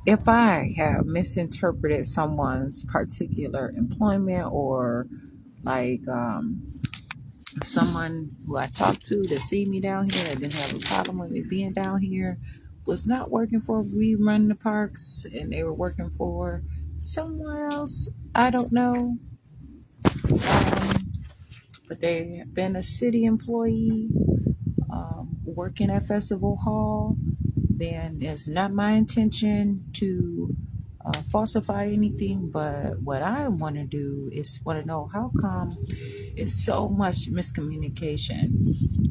if I have misinterpreted someone's particular employment, or like someone who I talked to that see me down here and didn't have a problem with me being down here was not working for We Run the Parks and they were working for somewhere else. I don't know. Um, but they have been a city employee working at Festival Hall, then it's not my intention to falsify anything. But what I want to do is want to know how come it's so much miscommunication.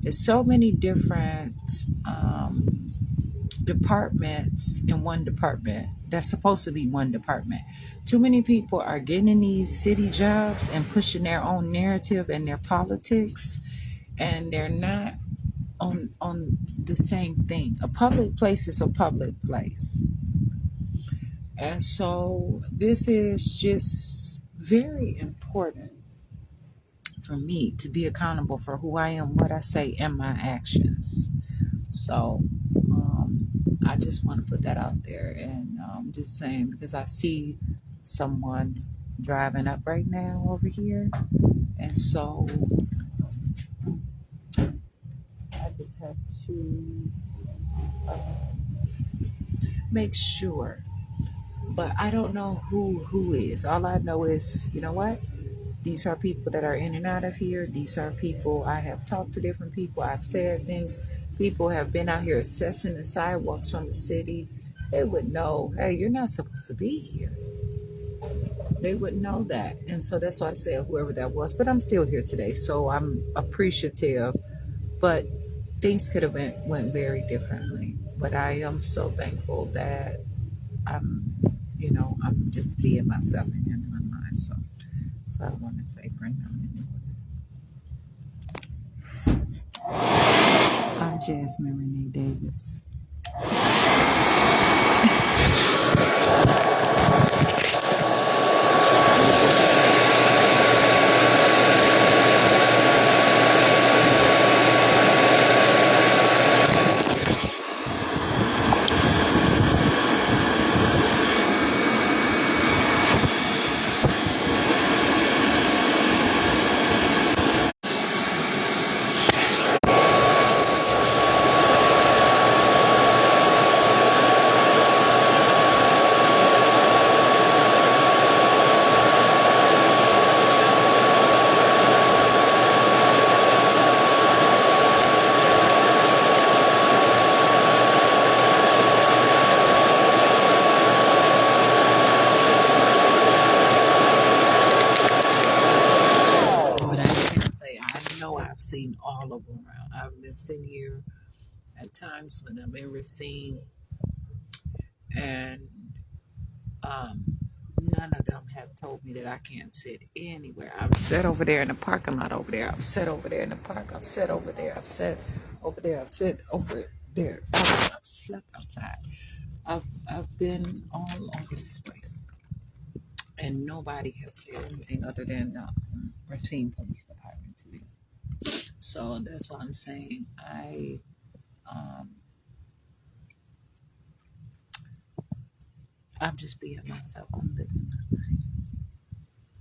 There's so many different departments in one department that's supposed to be one department. Too many people are getting in these city jobs and pushing their own narrative and their politics, and they're not on the same thing. A public place is a public place. And so this is just very important for me to be accountable for who I am, what I say, and my actions. So I just want to put that out there, and just saying, because I see someone driving up right now over here, and so I just have to uh, make sure. But I don't know who is. All I know is, you know what? These are people that are in and out of here. These are people I have talked to, different people. I've said things. People have been out here assessing the sidewalks from the city. They would know, hey, you're not supposed to be here. They would know that. And so that's why I said whoever that was. But I'm still here today. So I'm appreciative. But things could have went very differently. But I am so thankful that I'm, I'm just being myself and in my mind. So that's what I want to say for now. Anyways, I'm Jasmine Renee Davis. But I can say I know I've seen all of them around. I've been sitting here at times when I'm in Racine, and um, none of them have told me that I can't sit anywhere. I've sat over there in the parking lot over there. I've sat over there in the park. I've sat over there. I've sat over there. I've sat over there. I've slept outside. I've been all over this place, and nobody has said anything other than the Racine Police Department to me. So that's why I'm saying um, I'm just being myself. I'm living my life.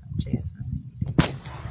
I'm Jasmine. Yes.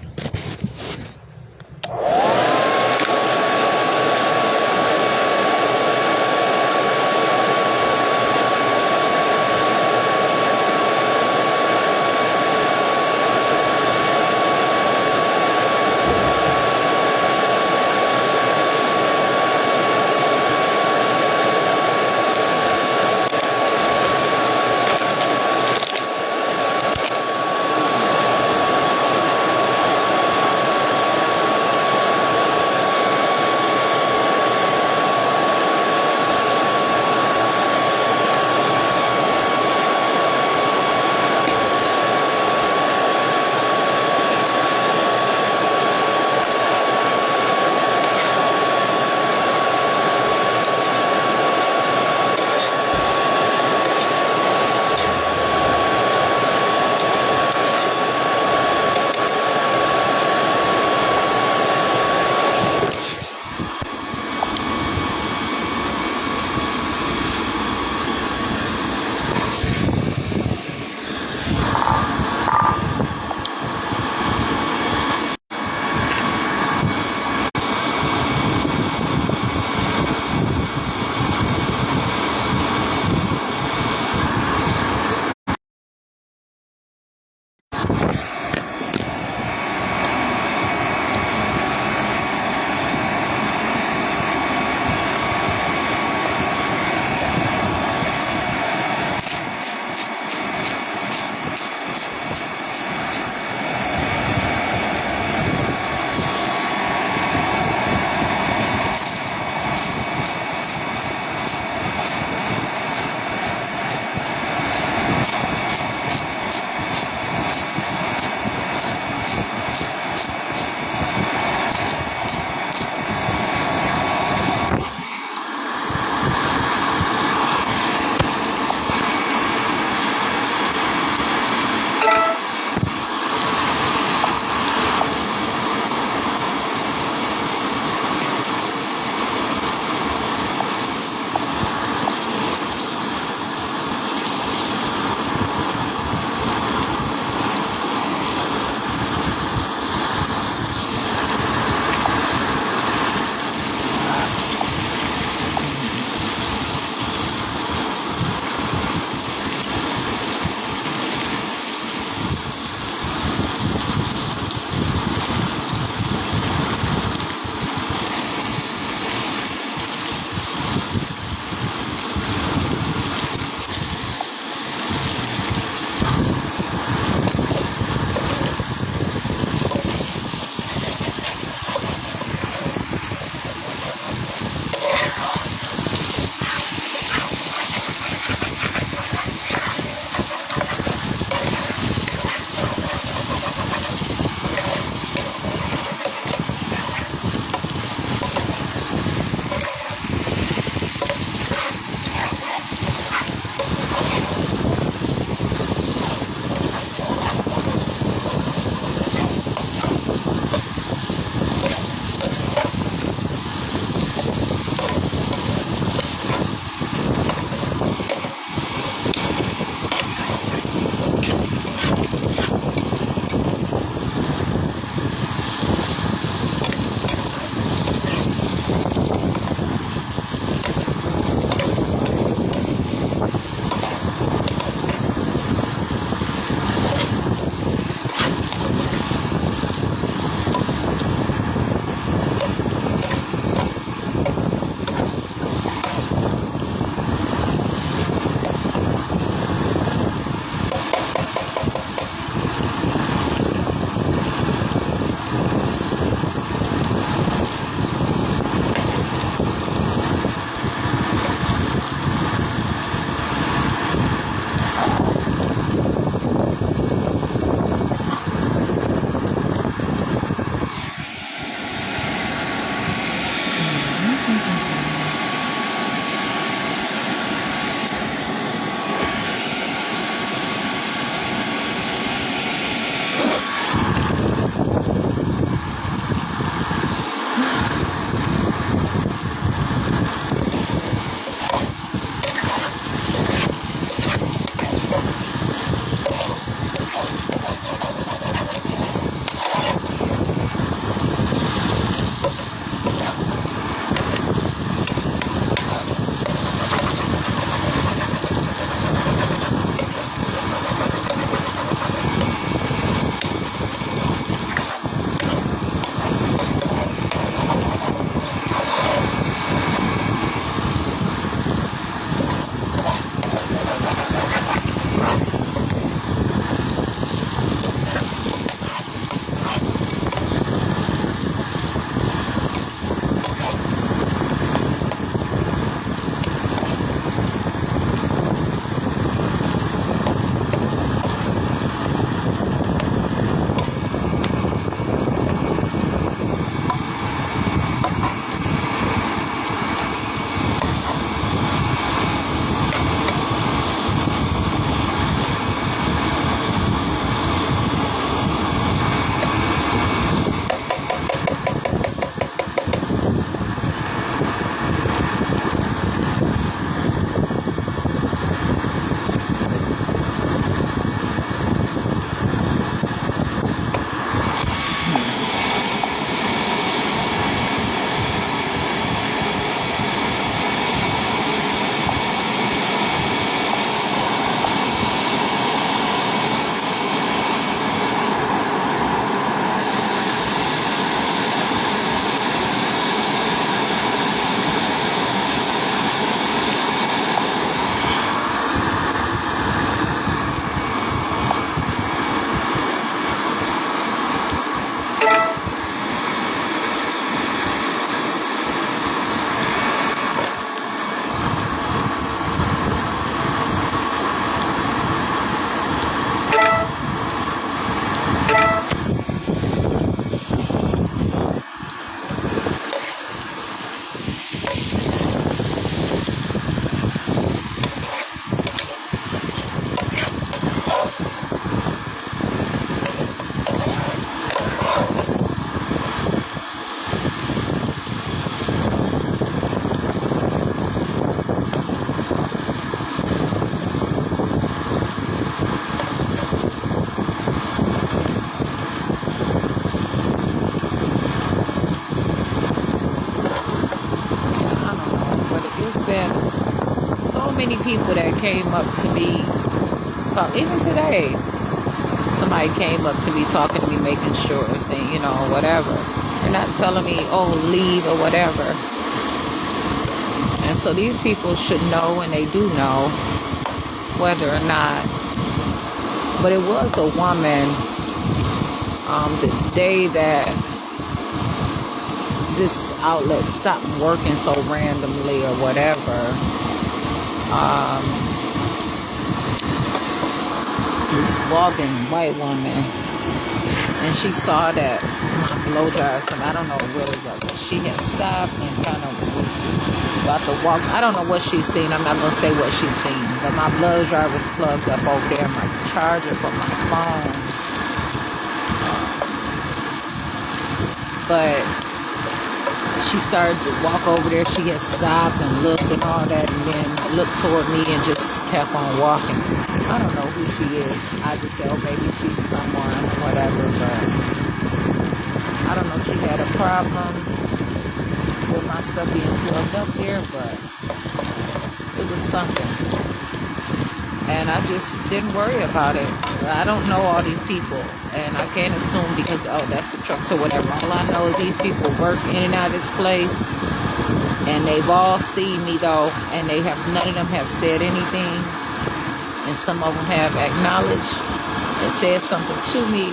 many people that came up to me, even today, somebody came up to me talking to me, making sure thing, whatever. They're not telling me, oh, leave or whatever. And so these people should know, and they do know whether or not. But it was a woman, the day that this outlet stopped working so randomly or whatever. This walking white woman, and she saw that my blow dryer, I don't know what it was, but she had stopped and kind of was about to walk. I don't know what she's seen. I'm not gonna say what she's seen, but my blow dryer was plugged up over there, my charger for my phone. But she started to walk over there. She had stopped and looked and all that, and then looked toward me and just kept on walking. I don't know who she is. I just said, oh, maybe she's someone, whatever, but I don't know if she had a problem with my stuff being plugged up there, but it was something. And I just didn't worry about it. I don't know all these people, and I can't assume because, oh, that's the trucks or whatever. All I know is these people work in and out of this place, and they've all seen me, though, and none of them have said anything, and some of them have acknowledged and said something to me,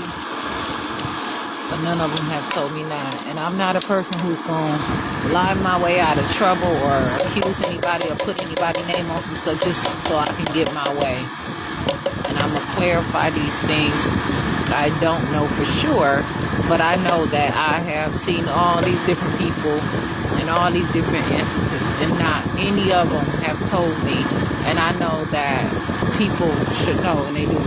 but none of them have told me not. And I'm not a person who's going to lie my way out of trouble or accuse anybody or put anybody's name on some stuff just so I can get my way. And I'm going to clarify these things. I don't know for sure, but I know that I have seen all these different people in all these different instances, and not any of them have told me. And I know that people should know, and they do.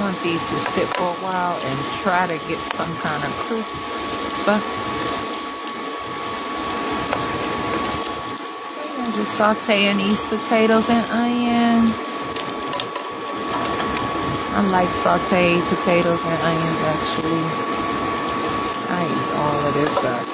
want these to sit for a while and try to get some kind of crisp. I'm just sauteing these potatoes and onions. I like sauteed potatoes and onions actually. I eat all of this up.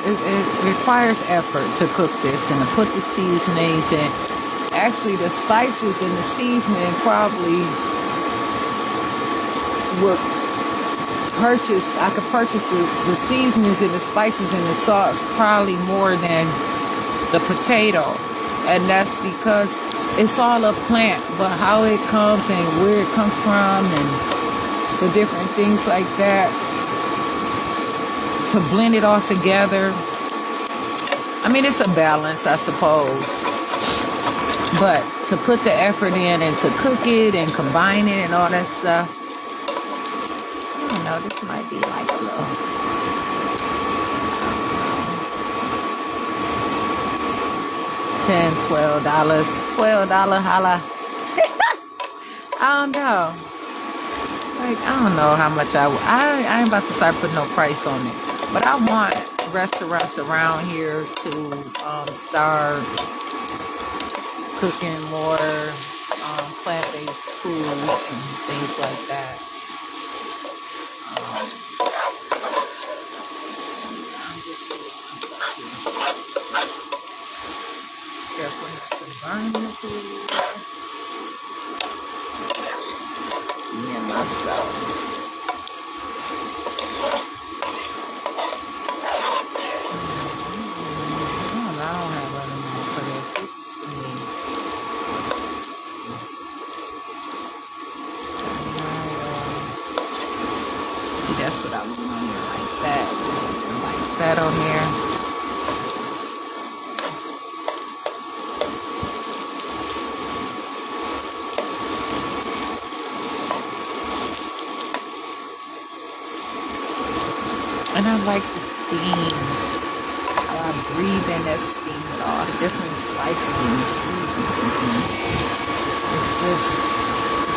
It requires effort to cook this and to put the seasonings in. Actually, the spices and the seasoning probably would purchase. I could purchase the seasonings and the spices and the sauce probably more than the potato, and that's because it's all a plant. But how it comes and where it comes from and the different things like that, to blend it all together. I mean, it's a balance, I suppose. But to put the effort in and to cook it and combine it and all that stuff, I don't know, this might be like a little, $10, $12 holla. I don't know. Like, I don't know how much I ain't about to start putting no price on it. But I want restaurants around here to start cooking more plant-based foods and things like that. I'm just careful not to burn the food. Me and myself. That's what I was wondering, like that on there. And I like the steam. How I breathe in that steam with all the different spices and seasonings. It's just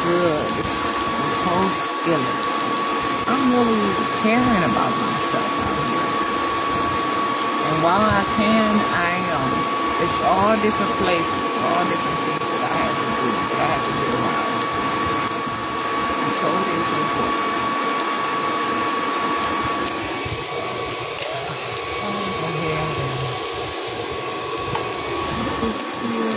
good. It's this whole skillet. I'm really caring about myself out here. And while I can, I am. It's all different places, all different things that I have to do, that I have to get around to. And so it is important. So, I'll go ahead and put this here.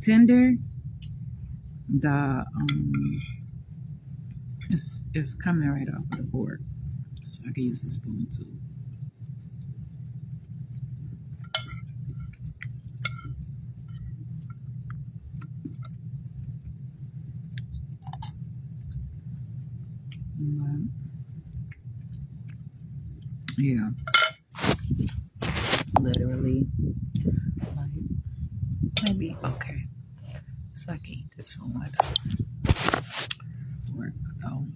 tender. The it's coming right off of the board, so I can use a spoon too. But, yeah, literally, like maybe okay. So I can eat this one with fork. Oh,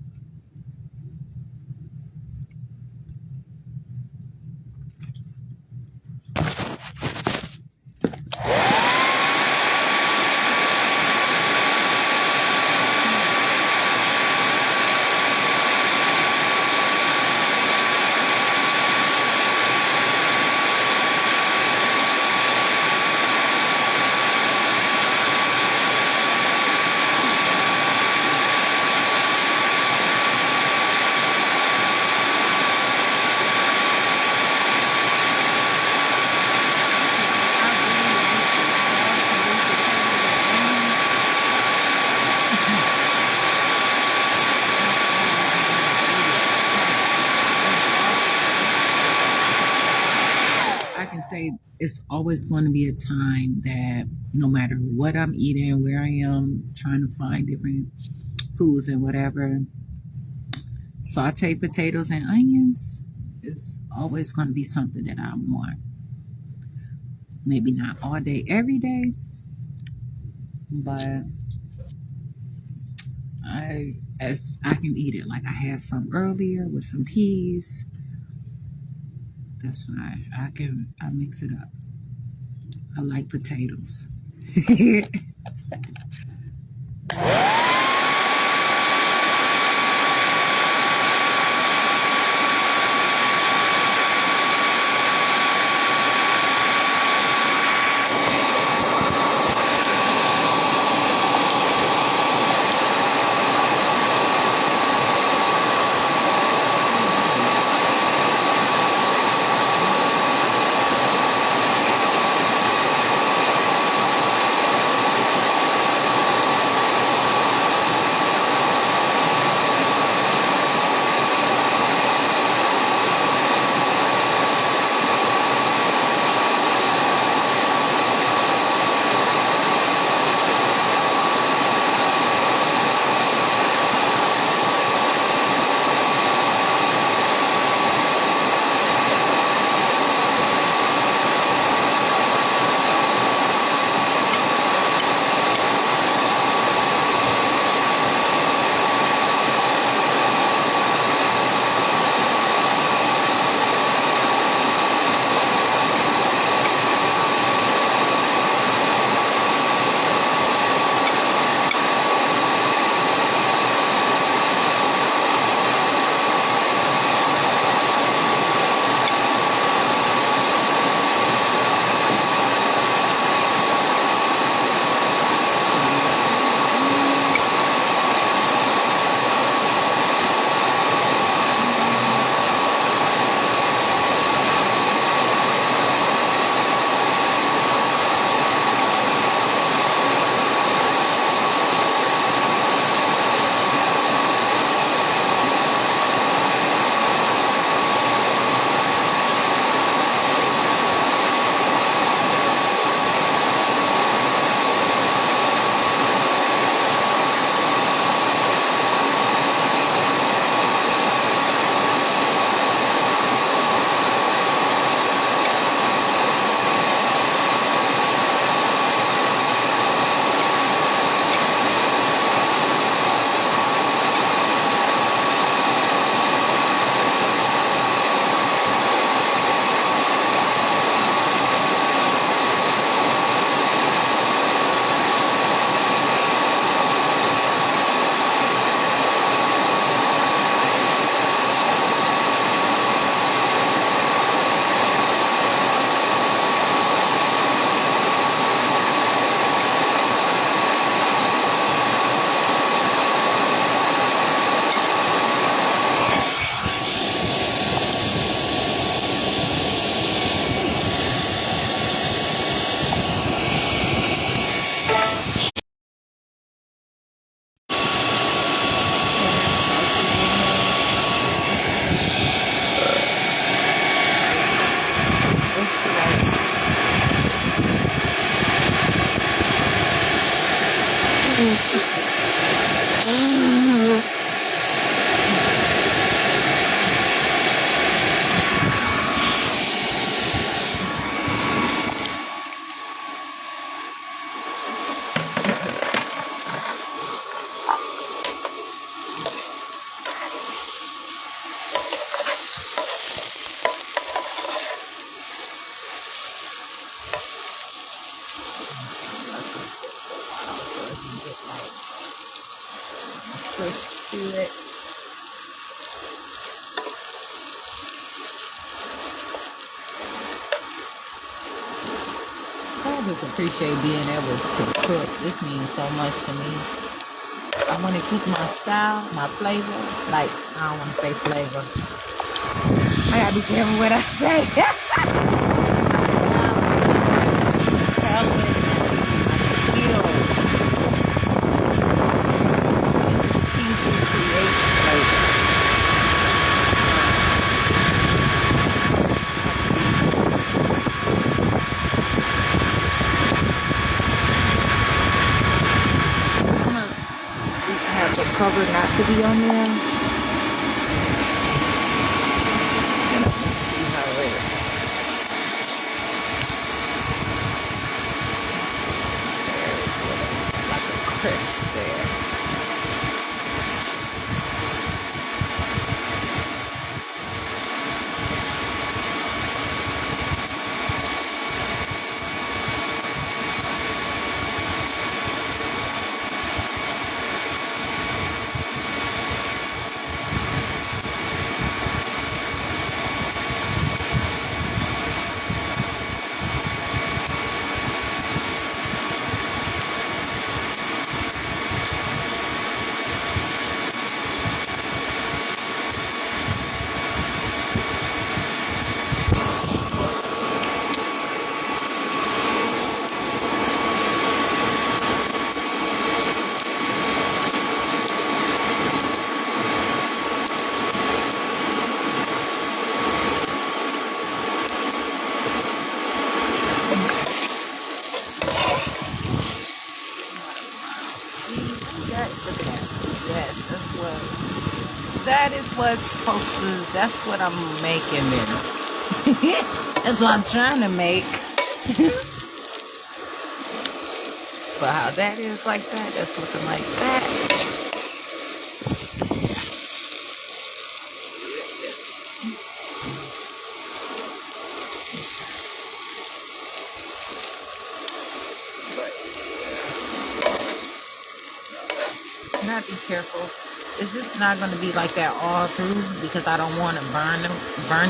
I can say it's always going to be a time that no matter what I'm eating, where I am, trying to find different foods and whatever, sauteed potatoes and onions is always going to be something that I want. Maybe not all day, every day, but I can eat it. Like I had some earlier with some peas. That's fine. I mix it up. I like potatoes. to it. I just appreciate being able to cook. This means so much to me. I want to keep my style, my flavor. Like, I don't want to say flavor. I gotta be careful what I say. My style, my skill. It's the key to create flavor. Have the cover not to be on there. And let me see how it like a crisp there. That is what's supposed to, that's what I'm making then. That's what I'm trying to make. But how that is like that, that's looking like that. Not be careful. It's just not going to be like that all through because I don't want to burn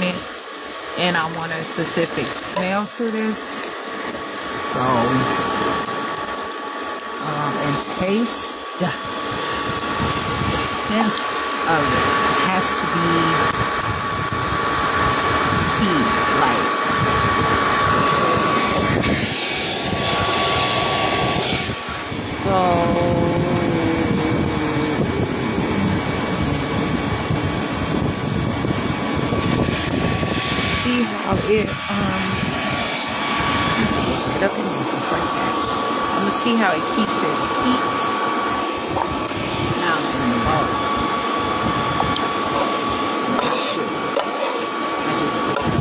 it, and I want a specific smell to this. So, and taste, the sense of it has to be key. Like, so. See how it up in there just like that. I'm gonna see how it keeps its heat. Now I'm in the bowl. I just put it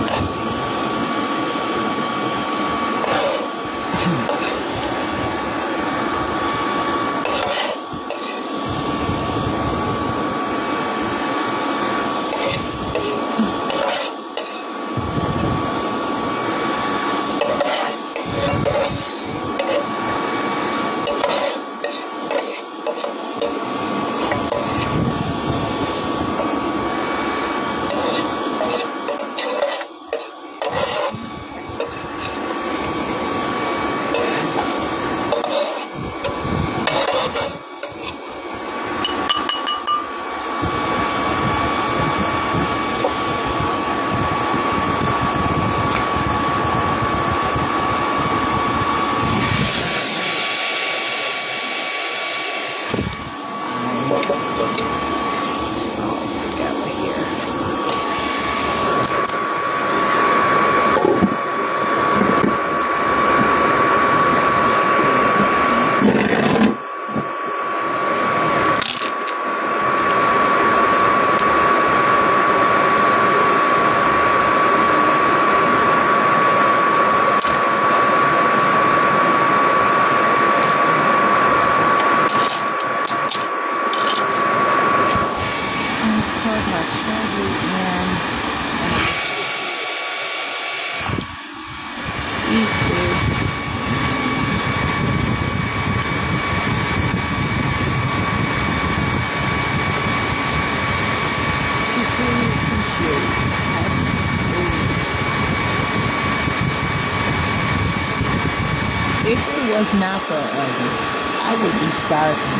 was not for others, I would be starving.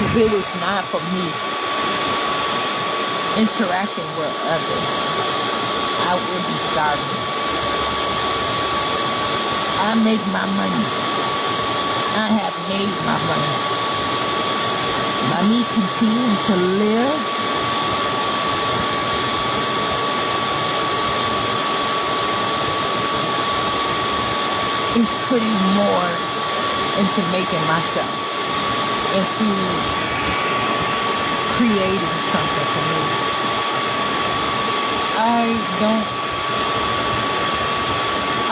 If it was not for me interacting with others, I would be starving. I make my money. I have made my money. By me continuing to live, is putting more into making myself, into creating something for me.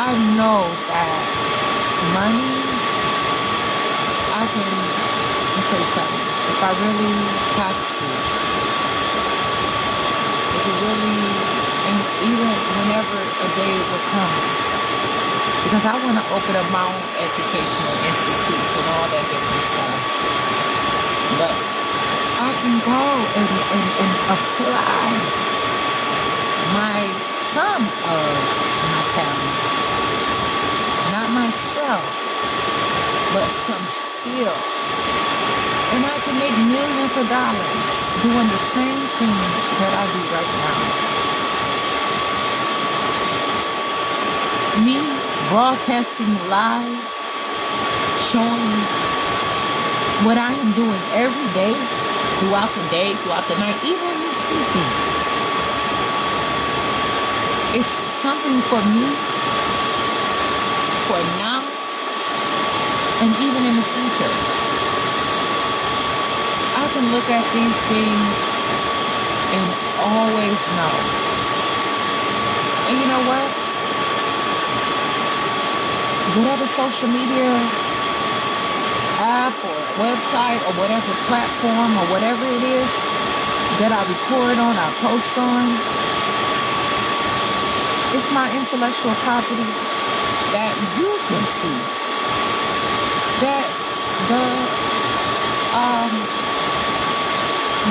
I know that money, I can say something. If I really have to, if it really, and even whenever a day will come, because I want to open up my own educational institutes and all that different stuff. But I can go and apply some of my talents. Not myself, but some skill. And I can make millions of dollars doing the same thing that I do right now. Me broadcasting live, showing what I am doing every day, throughout the night, even me sleeping. It's something for me, for now, and even in the future. I can look at these things and always know. And you know what? Whatever social media app or website or whatever platform or whatever it is that I record on, I post on, it's my intellectual property that you can see, that the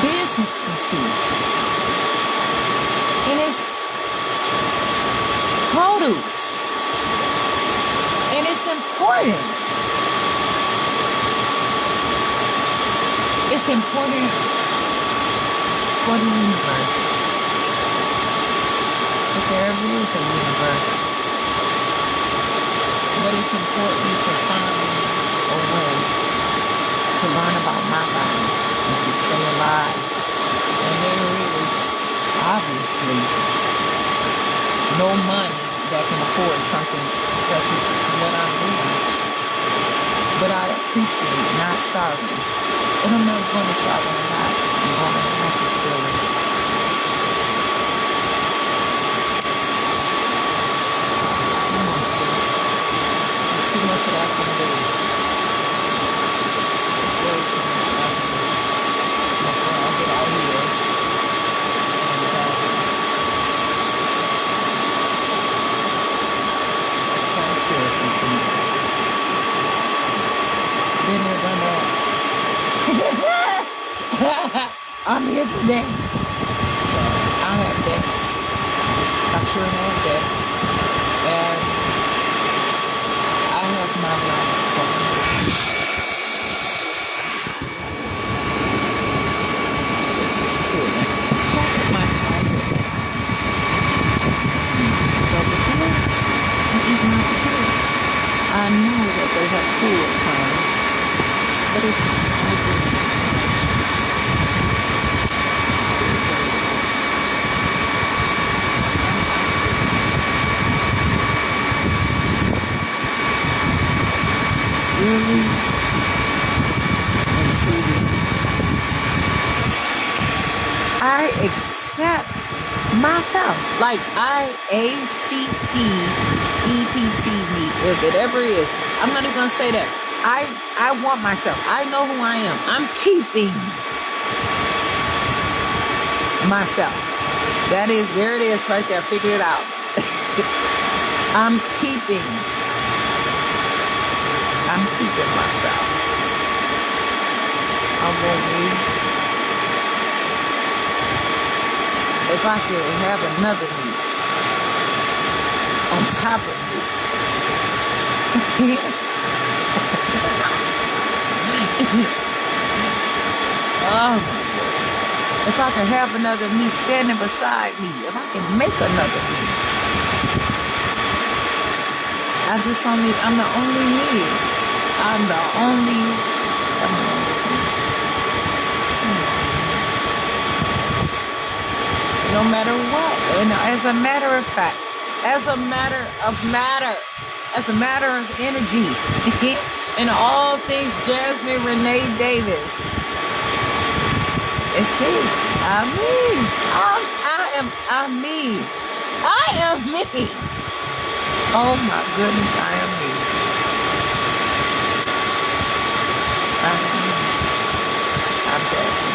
business can see. And it's produce. And it's important. It's important for the universe. If there ever is a universe. But it's important to find a way to learn about my body and to stay alive. And there is obviously no money that can afford something such as what I'm doing. But I appreciate not starving. And I'm not going to starve when I'm not. I'm going to have to spill it. I'm going to sleep. There's too much that I can do. There's way too much that I can do. Before I get out here. Then we're gonna I'm here today. So I have debts. I sure have debts. And I have my life. So this is cool. Part of my childhood. So before I eat my potatoes, I know that they have cooled some. But it's really and truly, I accept myself. Like IACCEPT me, if it ever is. I'm not even gonna say that. I want myself. I know who I am. I'm keeping myself. There it is right there. Figure it out. I'm keeping myself. I want me. If I could have another me on top of me, Oh, if I could have another me standing beside me, if I can make another me, I'm the only me. I'm the only, I'm the only no matter what. And as a matter of fact, as a matter of matter, as a matter of energy, in all things Jasmine Renee Davis, it's me. I'm me. I'm me. I am me. Oh my goodness, I am me. I am me. I'm Jasmine.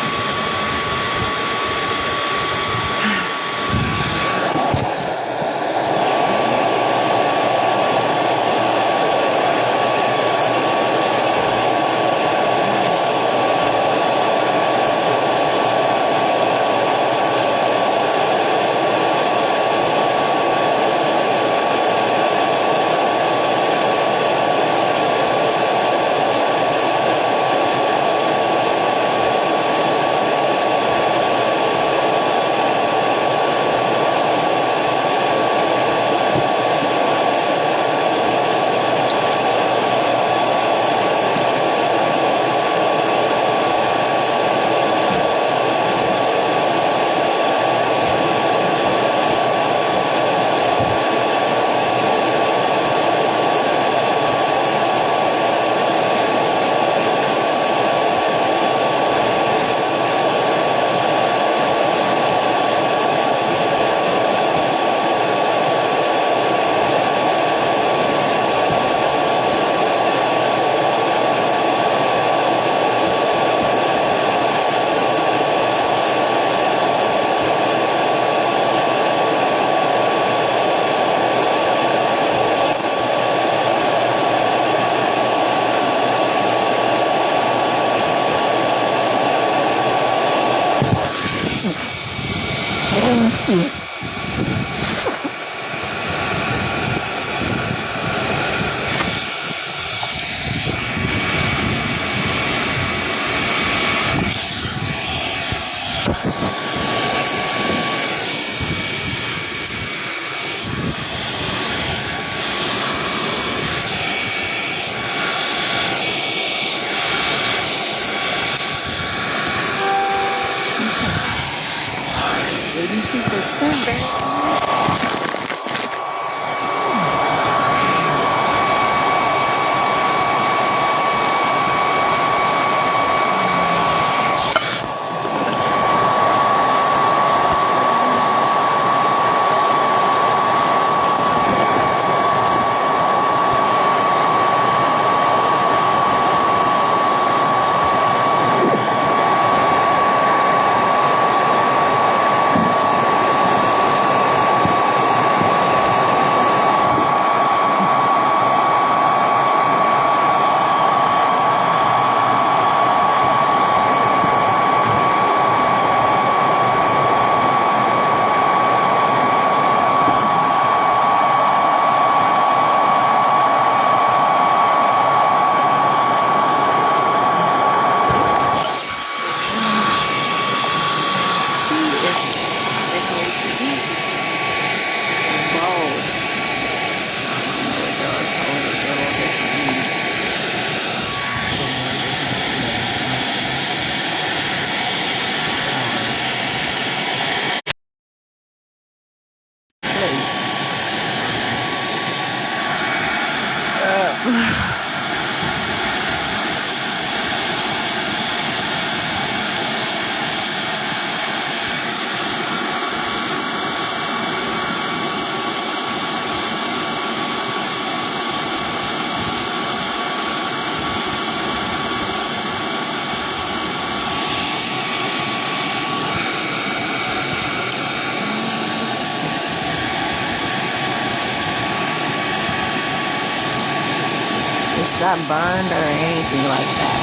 It's not burned or anything like that.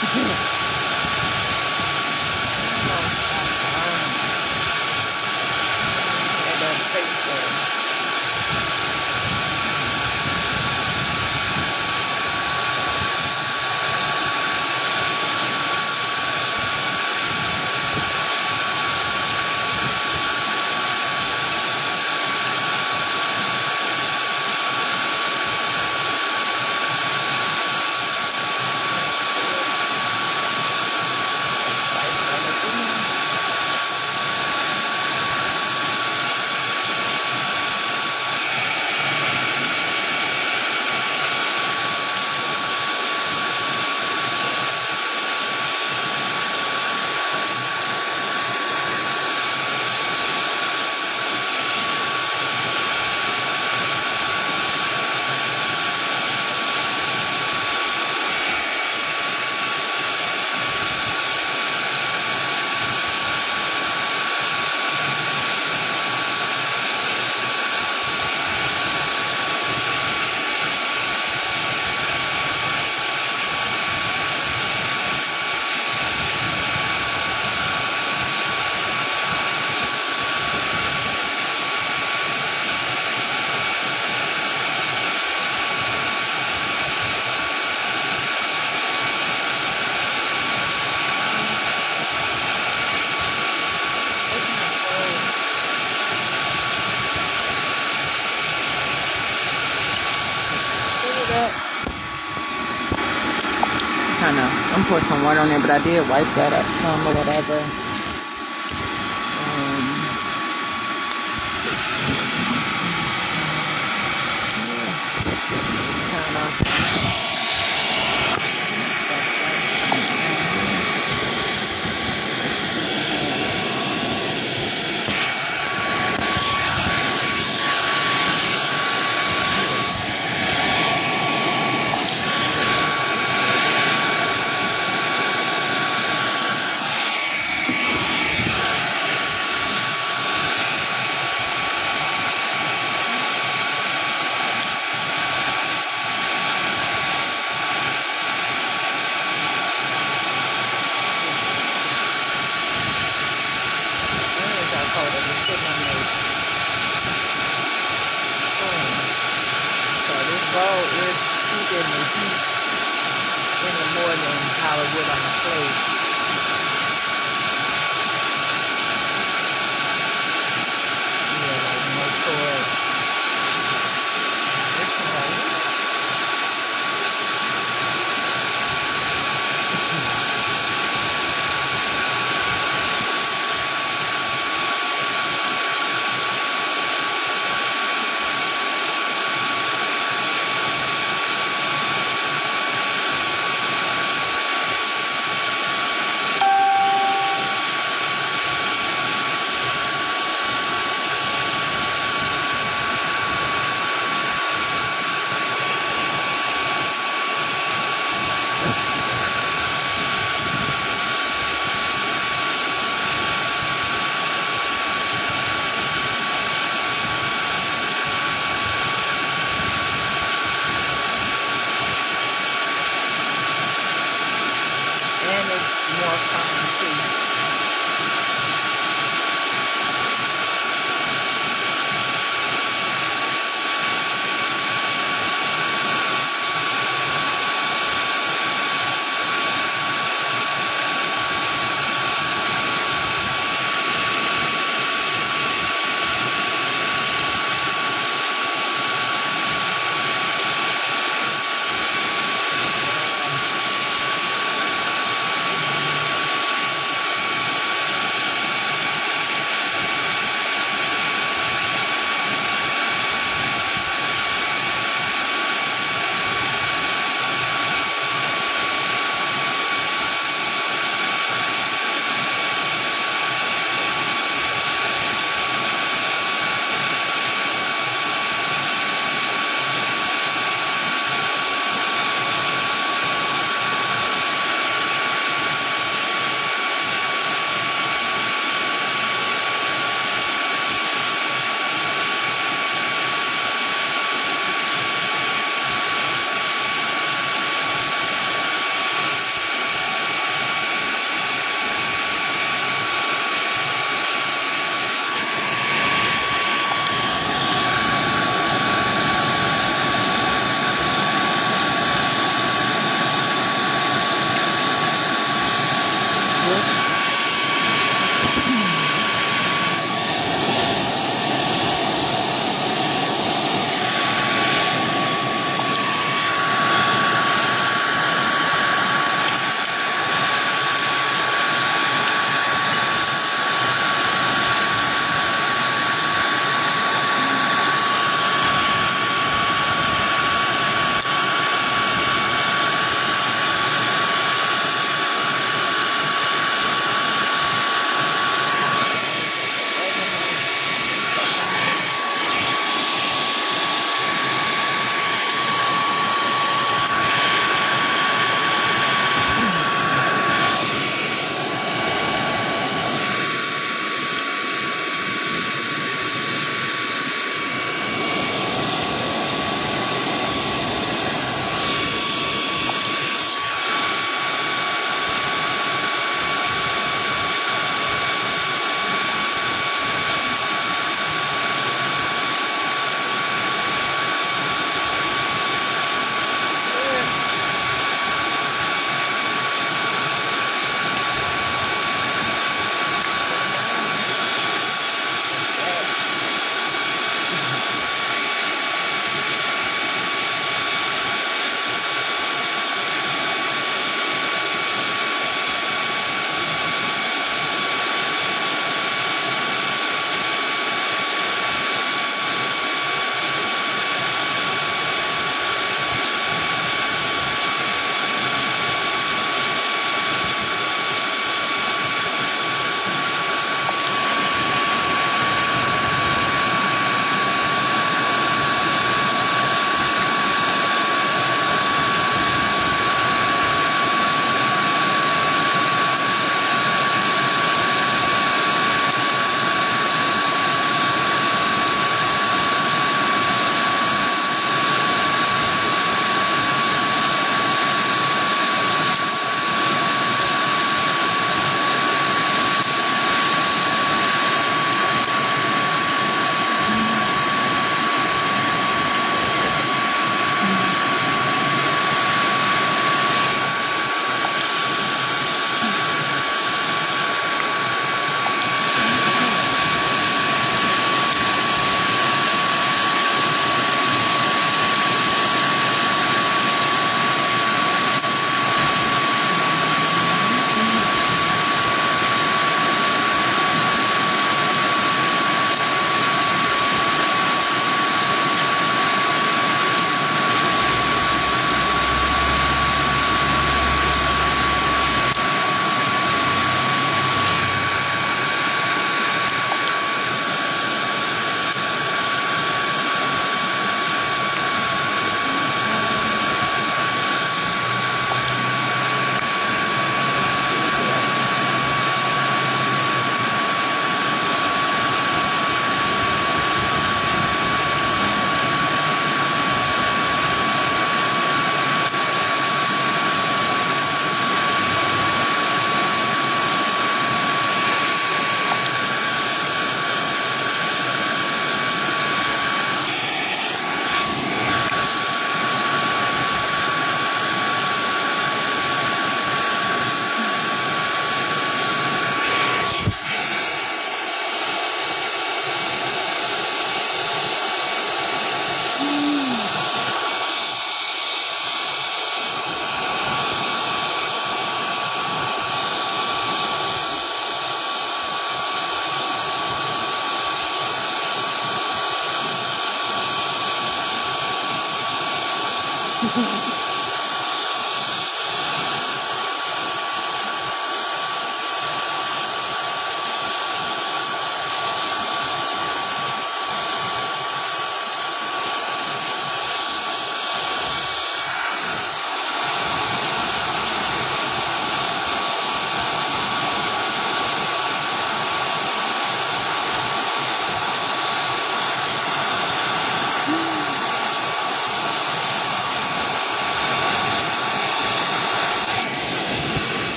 And then Facebook. Kind of, I'm putting some water on there, but I did wipe that up some or whatever.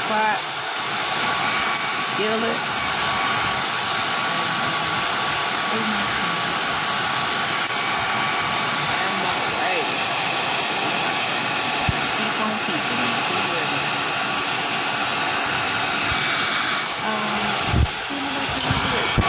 pot, skillet, and put my and my way. Keep on keeping it. Be ready. Give me that kind of it.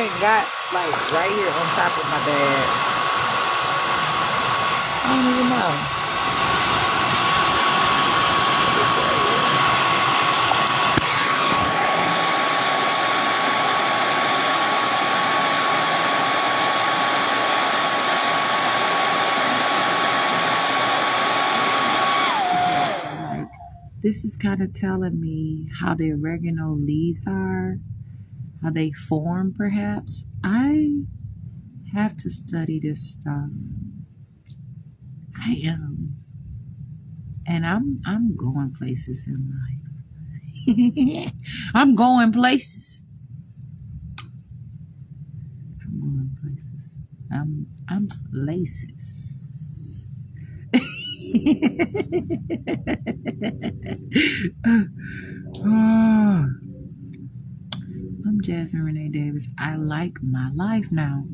ain't got like right here on top of my bed. I don't even know. It's right here. So like this is kind of telling me how the oregano leaves are, how they form perhaps. I have to study this stuff. I am. And I'm going places in life. I'm going places. I'm going places. I'm places. Oh, I'm Jasmine Renee Davis. I like my life now.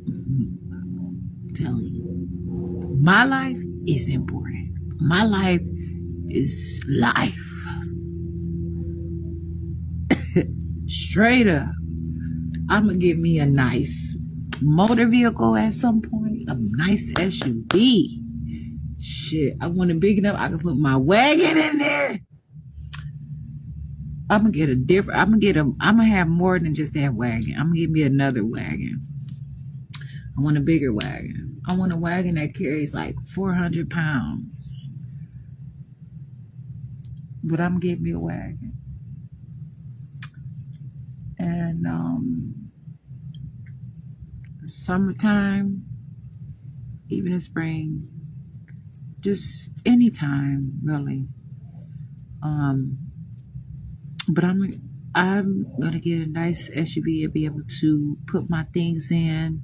I'm telling you, my life is important. My life is life. Straight up. I'm gonna get me a nice motor vehicle at some point, a nice SUV. Shit, I want it big enough I can put my wagon in there. I'm gonna get a different. I'm gonna have more than just that wagon. I'm gonna get me another wagon. I want a bigger wagon. I want a wagon that carries like 400 pounds. But I'm gonna get me a wagon. And summertime, even in spring, just anytime really. But I'm gonna get a nice SUV and be able to put my things in.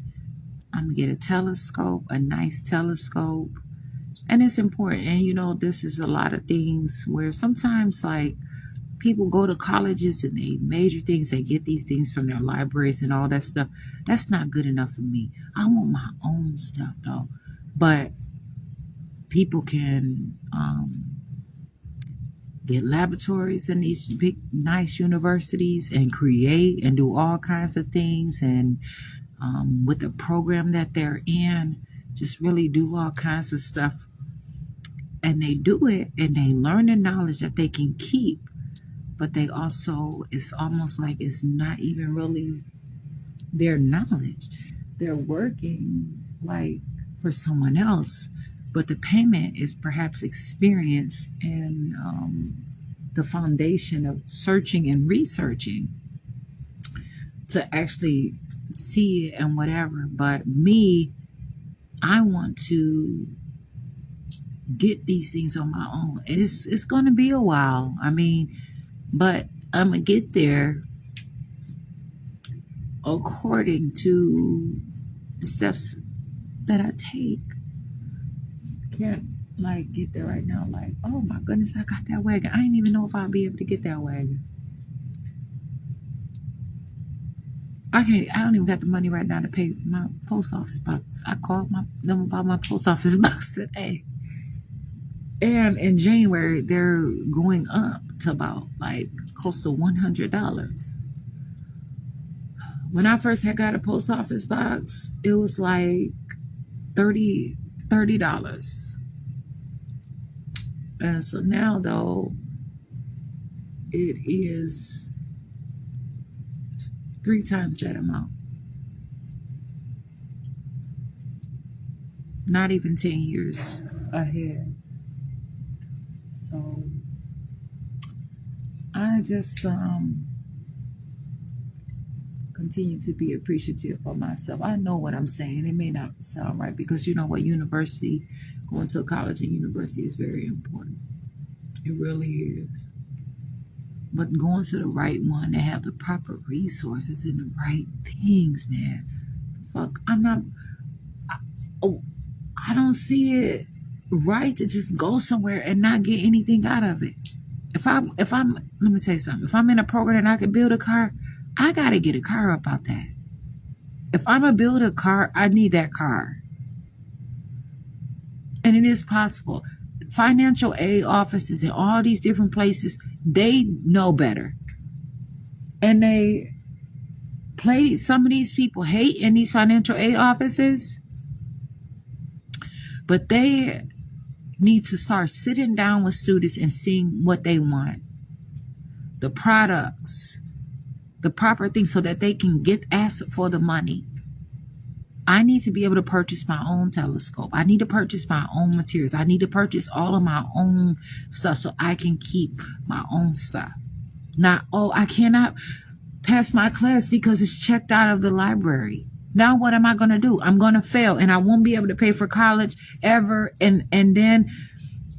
I'm gonna get a telescope, a nice telescope, and it's important. And you know, this is a lot of things where sometimes like people go to colleges and they major things, they get these things from their libraries and all that stuff. That's not good enough for me. I want my own stuff though. But people can get laboratories in these big nice universities and create and do all kinds of things, and with the program that they're in, just really do all kinds of stuff. And they do it and they learn the knowledge that they can keep, but they also, it's almost like it's not even really their knowledge. They're working like for someone else, but the payment is perhaps experience and the foundation of searching and researching to actually see it and whatever. But me, I want to get these things on my own. And it's going to be a while. I mean, but I'm going to get there according to the steps that I take. Can't like get there right now like, oh my goodness, I got that wagon. I didn't even know if I'd be able to get that wagon. I don't even got the money right now to pay my post office box. I called them about my post office box today. And in January, they're going up to about like close to $100. When I first had got a post office box, it was like $30. And so now though, it is 3 times that amount. Not even 10 years ahead. So I just continue to be appreciative of myself. I know what I'm saying. It may not sound right because you know what, university, going to a college and university is very important. It really is. But going to the right one that have the proper resources and the right things, man. Fuck, I don't see it right to just go somewhere and not get anything out of it. If I'm, let me say something. If I'm in a program and I can build a car, I got to get a car about that. If I'm going to build a car, I need that car. And it is possible. Financial aid offices in all these different places, they know better. And they some of these people hate in these financial aid offices, but they need to start sitting down with students and seeing what they want, the products, the proper things, so that they can ask for the money. I need to be able to purchase my own telescope. I need to purchase my own materials. I need to purchase all of my own stuff so I can keep my own stuff. Not, oh, I cannot pass my class because it's checked out of the library. Now what am I going to do? I'm going to fail and I won't be able to pay for college ever. And then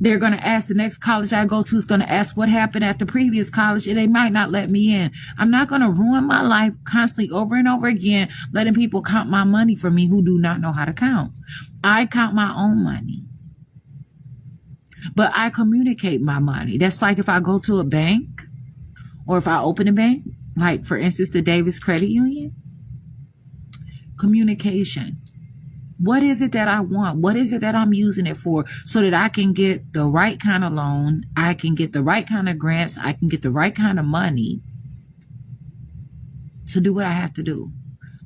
they're going to ask, the next college I go to is going to ask what happened at the previous college, and they might not let me in. I'm not going to ruin my life constantly over and over again, letting people count my money for me who do not know how to count. I count my own money, but I communicate my money. That's like if I go to a bank or if I open a bank, like for instance, the Davis Credit Union. Communication. What is it that I want? What is it that I'm using it for, so that I can get the right kind of loan, I can get the right kind of grants, I can get the right kind of money to do what I have to do.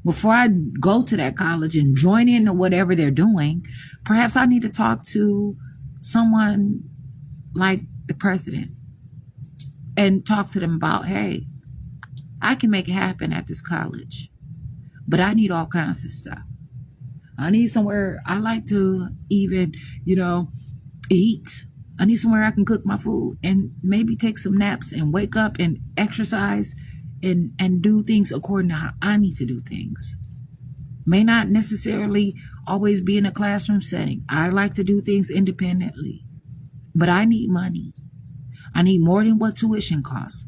Before I go to that college and join in to whatever they're doing, perhaps I need to talk to someone like the president and talk to them about, hey, I can make it happen at this college, but I need all kinds of stuff. I need somewhere I like to even, eat. I need somewhere I can cook my food and maybe take some naps and wake up and exercise and do things according to how I need to do things. May not necessarily always be in a classroom setting. I like to do things independently, but I need money. I need more than what tuition costs.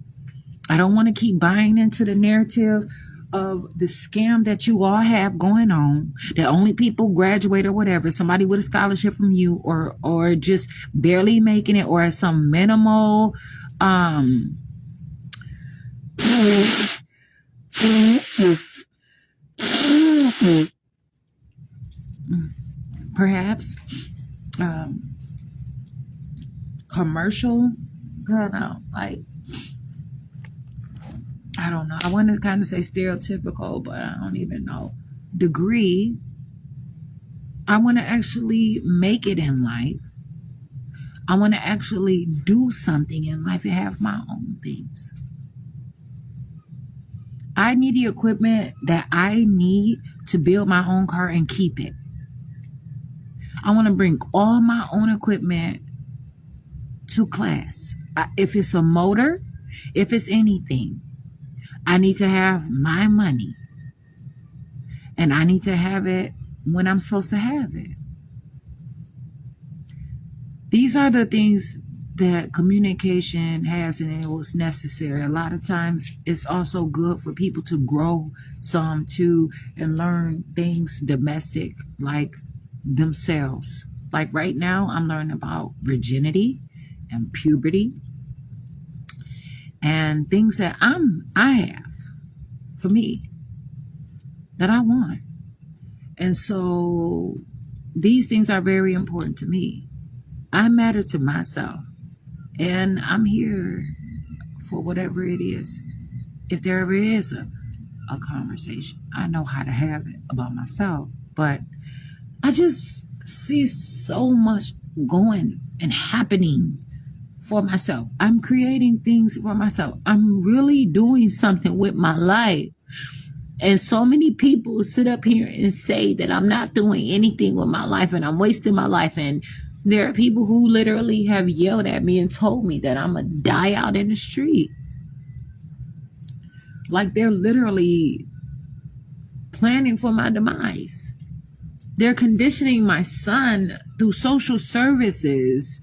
I don't want to keep buying into the narrative of the scam that you all have going on, that only people graduate or whatever, somebody with a scholarship from you, or just barely making it, or at some minimal perhaps commercial, I don't know. I want to kind of say stereotypical, but I don't even know. Degree. I want to actually make it in life. I want to actually do something in life and have my own things. I need the equipment that I need to build my own car and keep it. I want to bring all my own equipment to class. If it's a motor, if it's anything, I need to have my money, and I need to have it when I'm supposed to have it. These are the things that communication has, and it was necessary. A lot of times it's also good for people to grow some too and learn things domestic, like themselves. Like right now, I'm learning about virginity and puberty and things that I have for me that I want. And so these things are very important to me. I matter to myself, and I'm here for whatever it is. If there ever is a conversation, I know how to have it about myself. But I just see so much going and happening for myself. I'm creating things for myself. I'm really doing something with my life. And so many people sit up here and say that I'm not doing anything with my life and I'm wasting my life. And there are people who literally have yelled at me and told me that I'm going to die out in the street. Like they're literally planning for my demise. They're conditioning my son through social services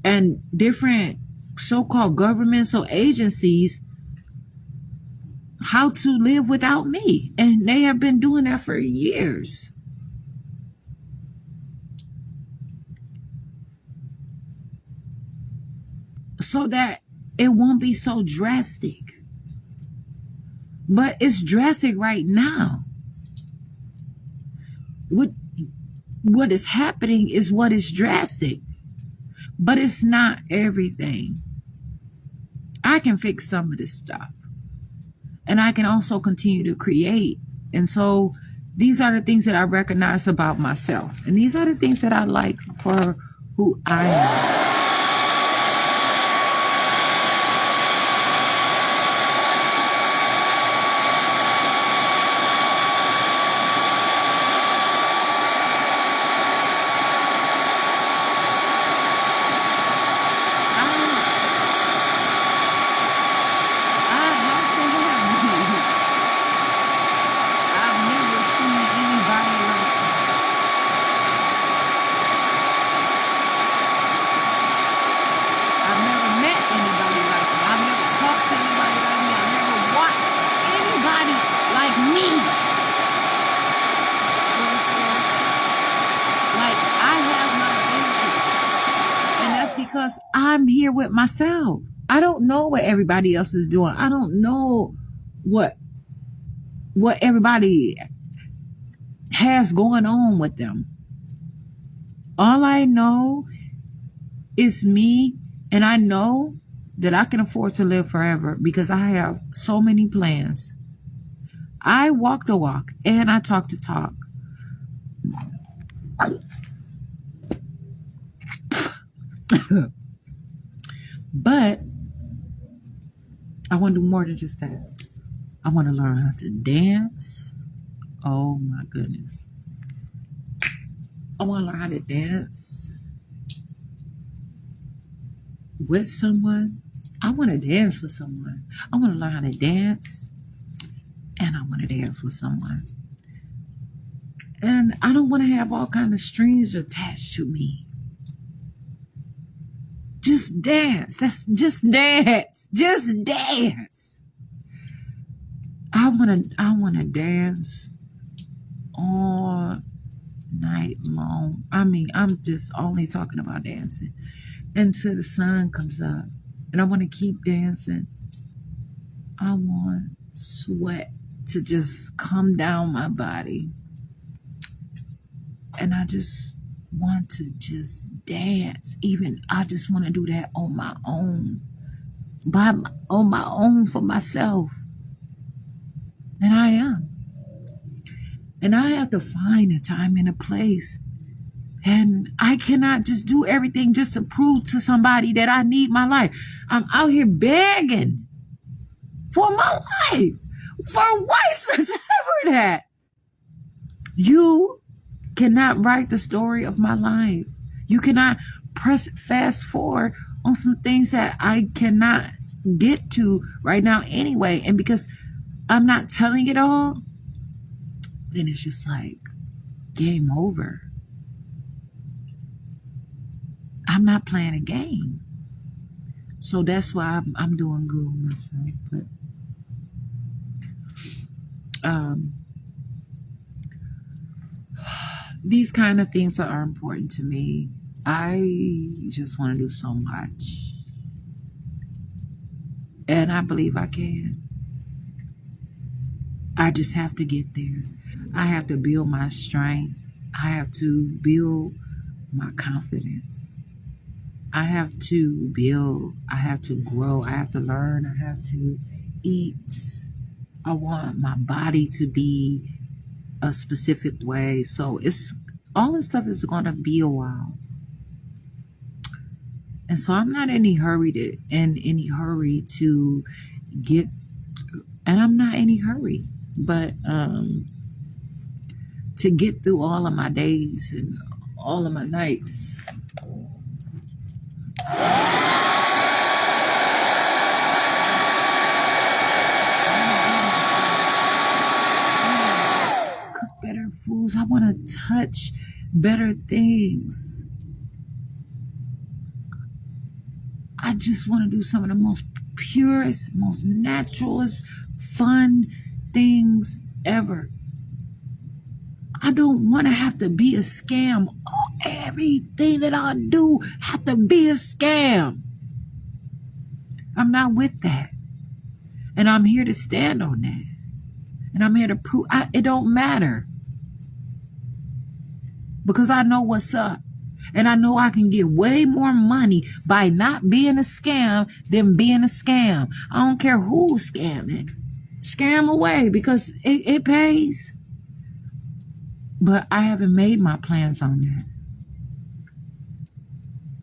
and different so-called governments or agencies how to live without me. And they have been doing that for years. So that it won't be so drastic. But it's drastic right now. What is happening is what is drastic. But it's not everything. I can fix some of this stuff. and I can also continue to create. And so these are the things that I recognize about myself. And these are the things that I like for who I am. Because I'm here with myself. I don't know what everybody else is doing. I don't know what everybody has going on with them. All I know is me, and I know that I can afford to live forever because I have so many plans. I walk the walk and I talk the talk. But I want to do more than just that. I want to learn how to dance. Oh my goodness. I want to learn how to dance with someone. I want to dance with someone. I want to learn how to dance, and I want to dance with someone. And I don't want to have all kind of strings attached to me. Just dance. Just dance. Just dance. I want to dance all night long. I mean, I'm just only talking about dancing until the sun comes up. And I want to keep dancing. I want sweat to just come down my body. And I just want to just dance. Even I just want to do that on my own. On my own for myself. And I am. And I have to find a time and a place. And I cannot just do everything just to prove to somebody that I need my life. I'm out here begging for my life. For what's ever that? You cannot write the story of my life. You cannot press fast forward on some things that I cannot get to right now anyway. And because I'm not telling it all, then it's just like game over. I'm not playing a game. So that's why I'm doing good with myself. But these kind of things are important to me. I just want to do so much. And I believe I can. I just have to get there. I have to build my strength. I have to build my confidence. I have to build. I have to grow. I have to learn. I have to eat. I want my body to be a specific way. So it's all this stuff is going to be a while. And so I'm not in any hurry to get, and I'm not in any hurry, but to get through all of my days and all of my nights. Cook better foods. I want to touch better things. I just want to do some of the most purest, most naturalist, fun things ever. I don't want to have to be a scam. Oh, everything that I do have to be a scam. I'm not with that. And I'm here to stand on that. And I'm here to prove it don't matter. Because I know what's up. And I know I can get way more money by not being a scam than being a scam. I don't care who's scamming. Scam away because it pays. But I haven't made my plans on that.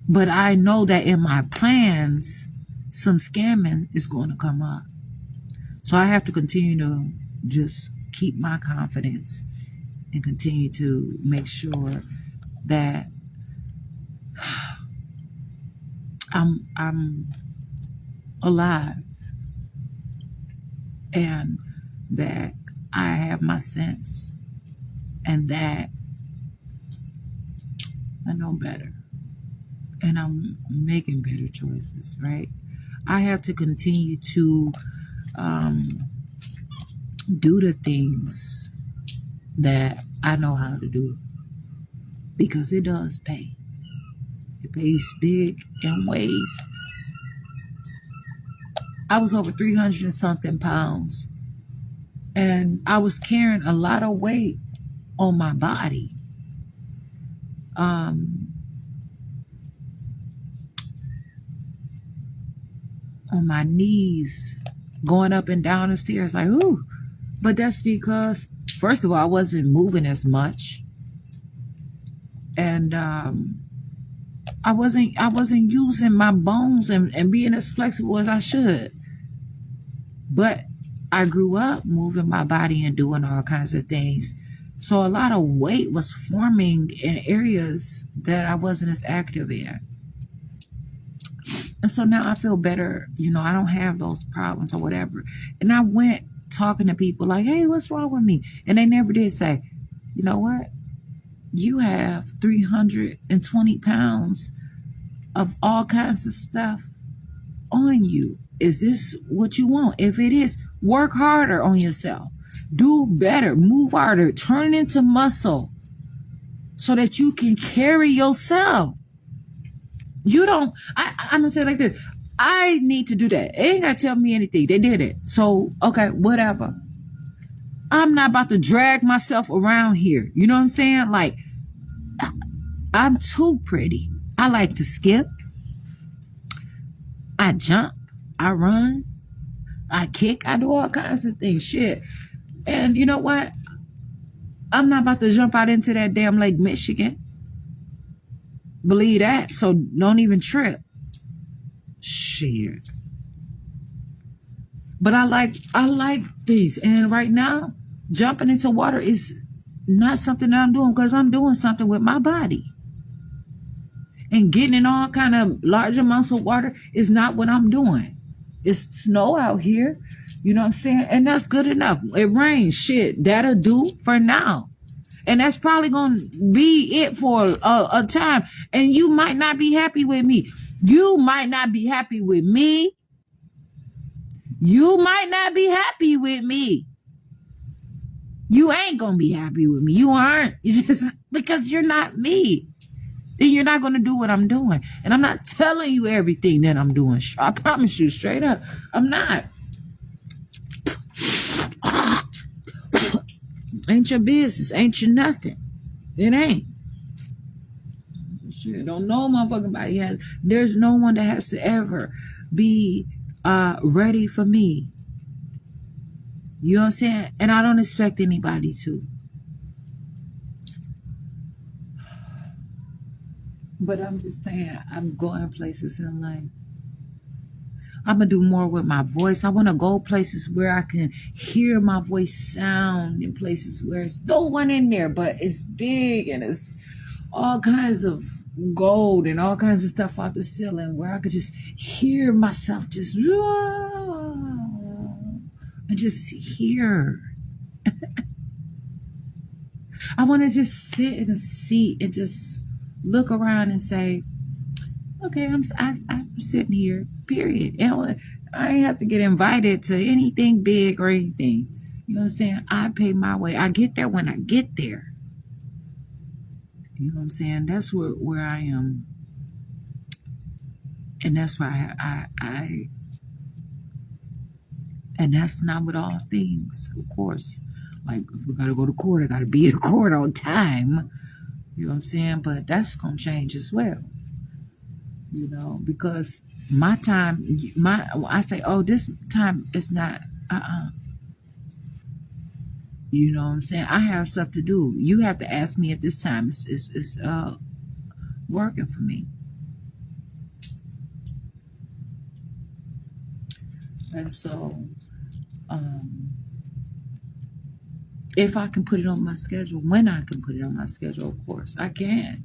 But I know that in my plans, some scamming is going to come up. So I have to continue to just keep my confidence and continue to make sure that I'm alive and that I have my sense and that I know better and I'm making better choices, right? I have to continue to do the things that I know how to do because it does pay. It pays big in ways. I was over 300 and something pounds and I was carrying a lot of weight on my body. On my knees, going up and down the stairs like, ooh. But that's because, first of all, I wasn't moving as much. And I wasn't using my bones and being as flexible as I should. But I grew up moving my body and doing all kinds of things. So a lot of weight was forming in areas that I wasn't as active in. And so now I feel better. I don't have those problems or whatever. And I went talking to people like, hey, what's wrong with me? And they never did say, you know what? You have 320 pounds of all kinds of stuff on you. Is this what you want? If it is, work harder on yourself. Do better. Move harder. Turn it into muscle so that you can carry yourself. You don't, I'm going to say it like this. I need to do that. They ain't got to tell me anything. They did it. So, okay, whatever. I'm not about to drag myself around here. You know what I'm saying? Like, I'm too pretty. I like to skip. I jump. I run. I kick. I do all kinds of things. Shit. And you know what? I'm not about to jump out into that damn Lake Michigan. Believe that. So don't even trip. Shit. But I like these. And right now, jumping into water is not something that I'm doing because I'm doing something with my body. And getting in all kind of large amounts of water is not what I'm doing. It's snow out here. You know what I'm saying? And that's good enough. It rains. Shit. That'll do for now. And that's probably going to be it for a time. And you might not be happy with me. You might not be happy with me. You might not be happy with me. You ain't going to be happy with me. You aren't. You just because you're not me. Then you're not going to do what I'm doing. And I'm not telling you everything that I'm doing. I promise you straight up. I'm not. Ain't your business. Ain't your nothing. It ain't. Shit, don't know motherfucking body has. There's no one that has to ever be ready for me. You know what I'm saying? And I don't expect anybody to. But I'm just saying, I'm going places in life. I'm going to do more with my voice. I want to go places where I can hear my voice sound in places where it's no one in there, but it's big and it's all kinds of gold and all kinds of stuff off the ceiling where I could just hear myself just and just hear. I want to just sit in a seat and just look around and say, okay, I'm sitting here, period. I ain't have to get invited to anything big or anything. You know what I'm saying? I pay my way. I get there when I get there. You know what I'm saying? That's where I am. And that's why I and that's not with all things, of course. Like, if we got to go to court, I got to be in court on time. You know what I'm saying? But that's going to change as well. You know, because my time, I say, oh, this time is not, You know what I'm saying? I have stuff to do. You have to ask me if this time is working for me. And so, um, if I can put it on my schedule, when I can put it on my schedule, of course, I can.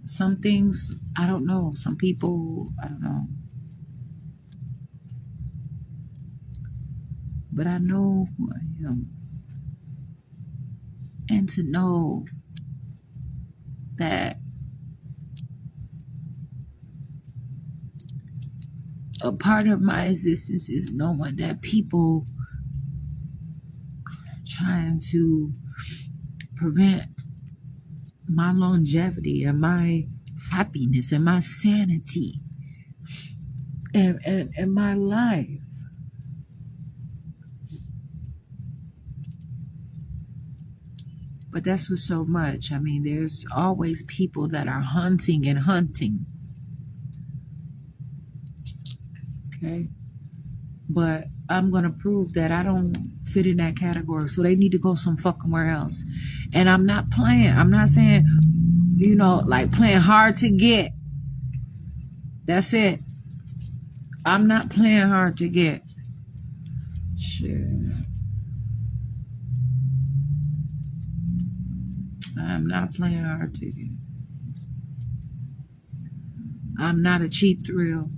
Some things, I don't know. Some people, I don't know. But I know who I am. And to know that a part of my existence is knowing that people trying to prevent my longevity and my happiness and my sanity and my life. But that's what's so much. I mean, there's always people that are hunting and hunting. Okay. But I'm going to prove that I don't fit in that category. So they need to go some fucking where else. And I'm not playing. I'm not saying, like playing hard to get. That's it. I'm not playing hard to get. Shit. I'm not playing hard to get. I'm not a cheap thrill.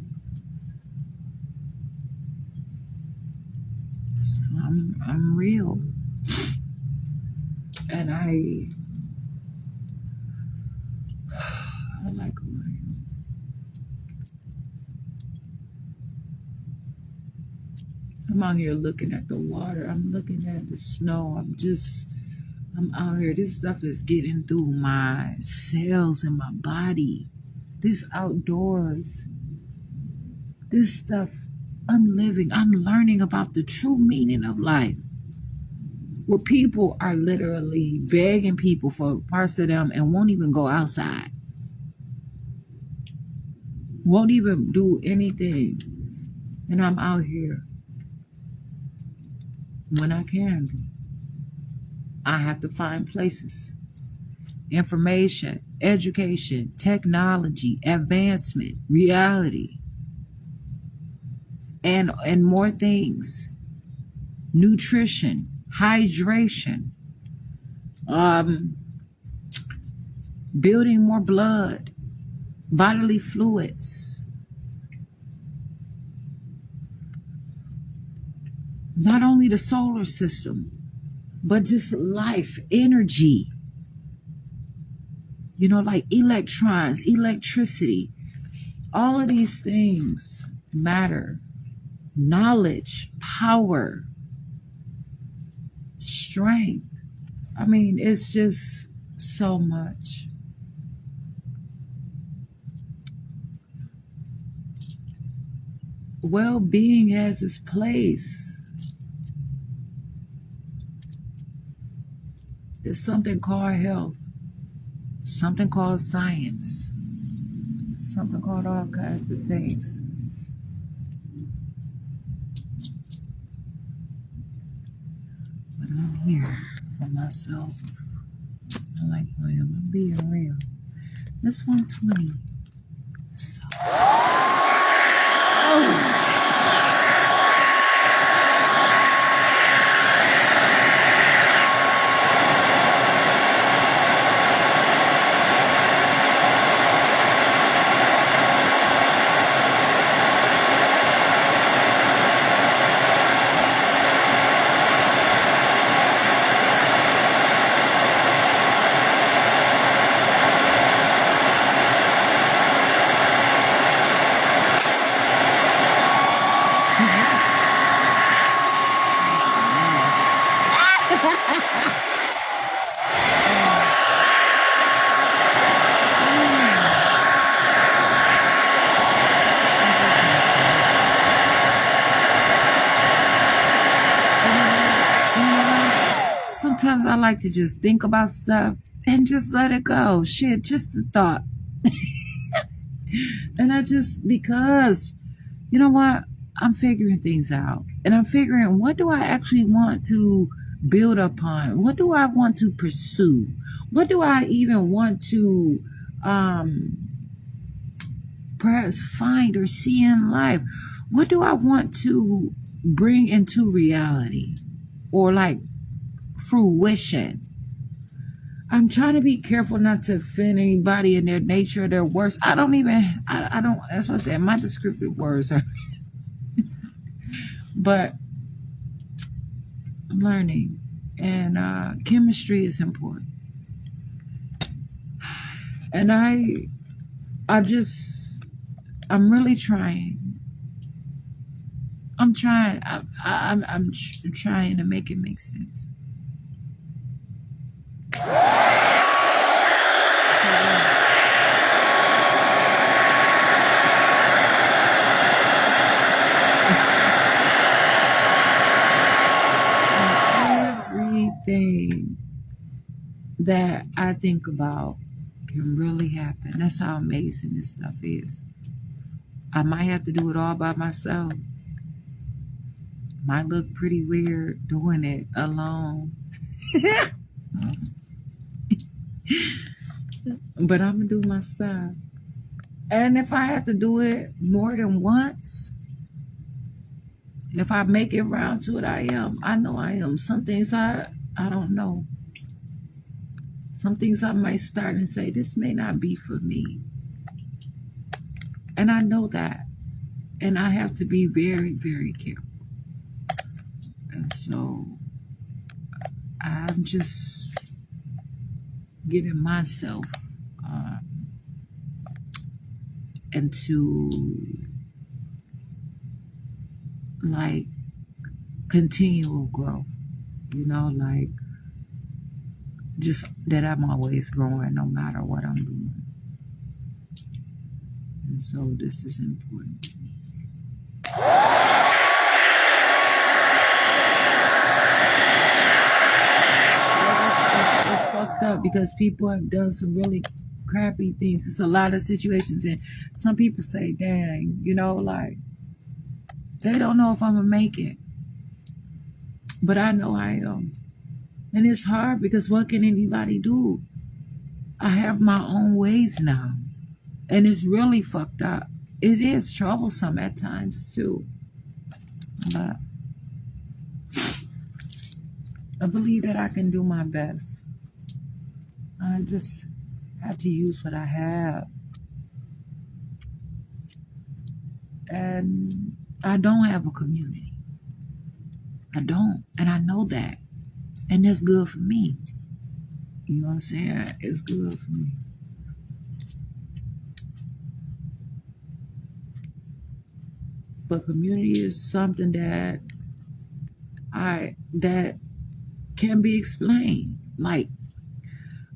So I'm real. And I like who I am. I'm out here looking at the water. I'm looking at the snow. I'm out here. This stuff is getting through my cells in my body. This outdoors. This stuff I'm living. I'm learning about the true meaning of life. Where people are literally begging people for parts of them and won't even go outside. Won't even do anything. And I'm out here when I can be. I have to find places. Information, education, technology, advancement, reality, and more things. Nutrition, hydration, building more blood, bodily fluids. Not only the solar system, but just life, energy. Like electrons, electricity. All of these things matter. Knowledge, power, strength. I mean, it's just so much. Well-being has its place. There's something called health, something called science, something called all kinds of things. But I'm here for myself. I like who I am. I'm being real. This 120. So. Oh. Sometimes I like to just think about stuff and just let it go. Shit, just a thought. And because, you know what? I'm figuring things out. And I'm figuring, what do I actually want to build upon? What do I want to pursue? What do I even want to um, perhaps find or see in life? What do I want to bring into reality or like fruition? I'm trying to be careful not to offend anybody in their nature, their words. I don't even, I don't, that's what I said. My descriptive words are, but I'm learning. And chemistry is important. And I'm really trying. I'm trying. I'm trying to make it make sense. Everything that I think about can really happen. That's how amazing this stuff is. I might have to do it all by myself. Might look pretty weird doing it alone. But I'm gonna do my stuff. And if I have to do it more than once, if I make it round to it, I know I am. Some things I don't know. Some things I might start and say, this may not be for me. And I know that. And I have to be very, very careful. And so I'm just getting myself into like continual growth, like just that I'm always growing no matter what I'm doing. And so this is important. It's fucked up because people have done some really crappy things. It's a lot of situations, and some people say, dang, like they don't know if I'm gonna make it. But I know I am. And it's hard because what can anybody do? I have my own ways now. And it's really fucked up. It is troublesome at times too. But I believe that I can do my best. I just have to use what I have. And I don't have a community. I don't. And I know that. And that's good for me. You know what I'm saying? It's good for me. But community is something that can be explained. Like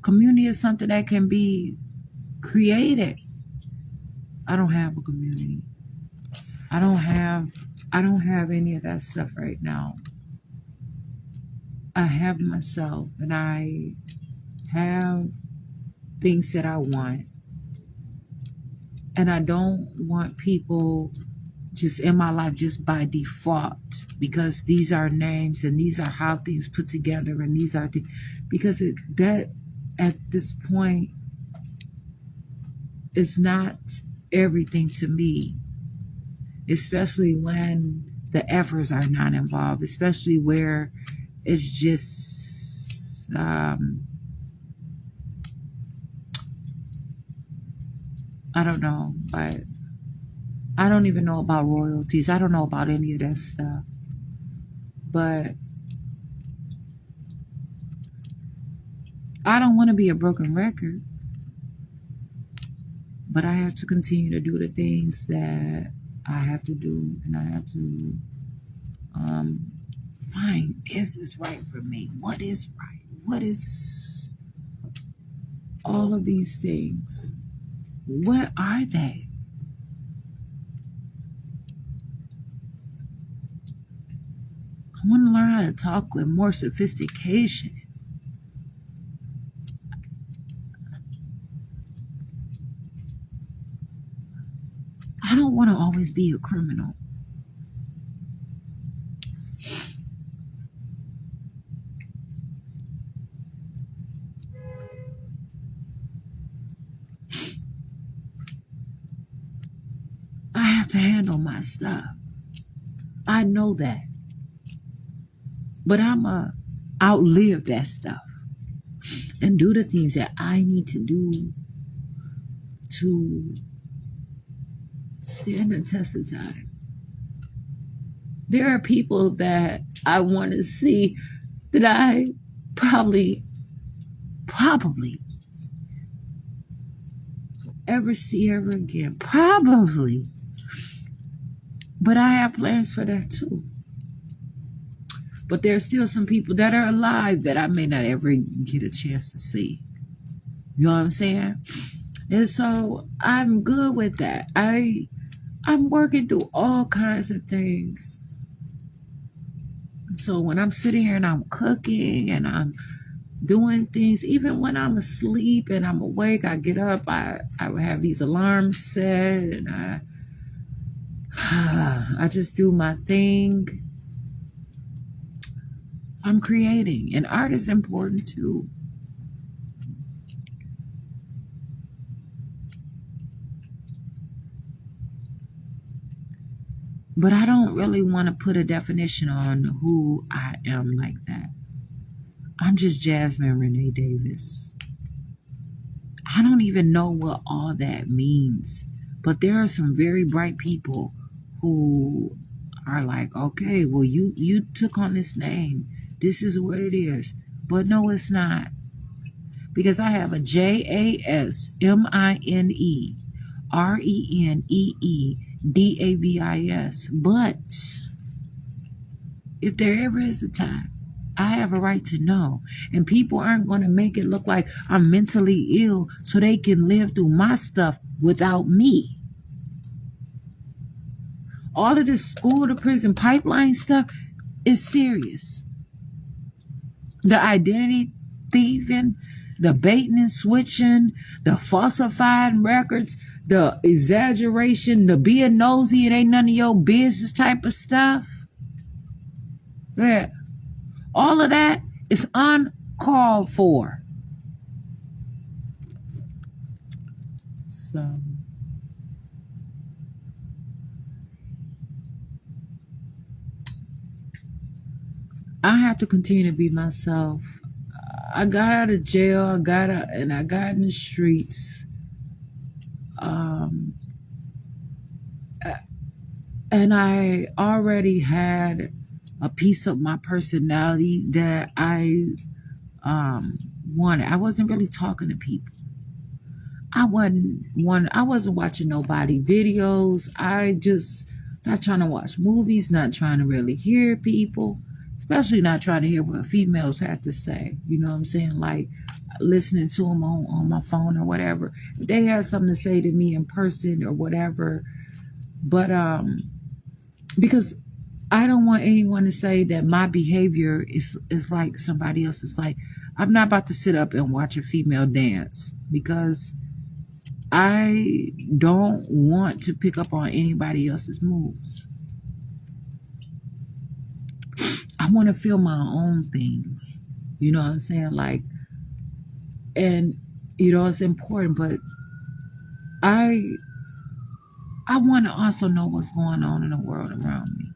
community is something that can be created. I don't have a community. I don't have any of that stuff right now. I have myself and I have things that I want. And I don't want people just in my life just by default because these are names and these are how things put together and these are things because that at this point is not everything to me, especially when the efforts are not involved, especially where it's just I don't know, but I don't even know about royalties. I don't know about any of that stuff. But I don't want to be a broken record. But I have to continue to do the things that I have to do. And I have to find, is this right for me? What is right? What is all of these things? What are they? I want to learn how to talk with more sophistication. I don't want to always be a criminal. have to handle my stuff. I know that. But I'm a outlive that stuff and do the things that I need to do to stand the test of time. There are people that I want to see that I probably ever see ever again. Probably. But I have plans for that too. But there's still some people that are alive that I may not ever get a chance to see. You know what I'm saying? And so I'm good with that. I'm working through all kinds of things. So when I'm sitting here and I'm cooking and I'm doing things, even when I'm asleep and I'm awake, I get up, I have these alarms set, and I just do my thing. I'm creating, and art is important too. But I don't really want to put a definition on who I am like that. I'm just Jasmine Renee Davis. I don't even know what all that means. But there are some very bright people who are like, okay, well, you took on this name. This is what it is. But no, it's not. Because I have a JASMINERENEEDAVIS. But if there ever is a time, I have a right to know. And people aren't going to make it look like I'm mentally ill so they can live through my stuff without me. All of this school to prison pipeline stuff is serious. The identity thieving, the baiting and switching, the falsifying records, the exaggeration, the being nosy, it ain't none of your business type of stuff. Yeah. All of that is uncalled for. So I have to continue to be myself. I got out of jail, I got in the streets. And I already had a piece of my personality that I wanted. I wasn't really talking to people. I wasn't watching nobody videos. I just not trying to watch movies, not trying to really hear people, especially not trying to hear what females have to say. You know what I'm saying? Like listening to them on my phone or whatever. If they have something to say to me in person or whatever. But because I don't want anyone to say that my behavior is like somebody else's. Like, I'm not about to sit up and watch a female dance because I don't want to pick up on anybody else's moves. I want to feel my own things. You know what I'm saying? Like, and you know, it's important, but I want to also know what's going on in the world around me.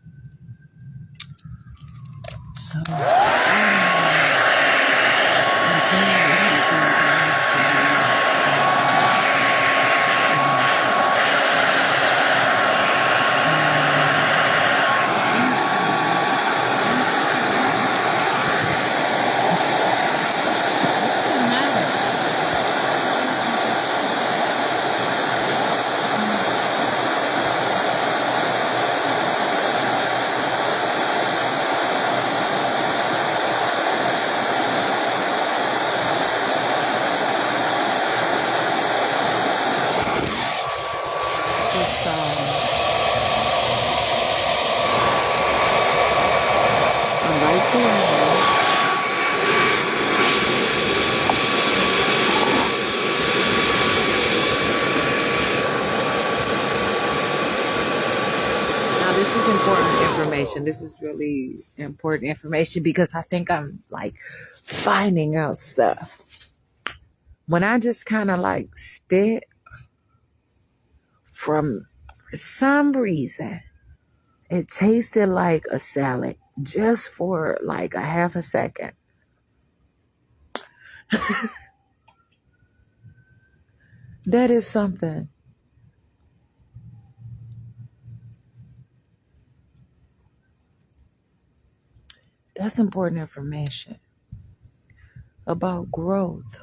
So this is important information. This is really important information because I think I'm like finding out stuff. When I just kind of like spit from For some reason, it tasted like a salad just for like a half a second. That is something. That's important information about growth.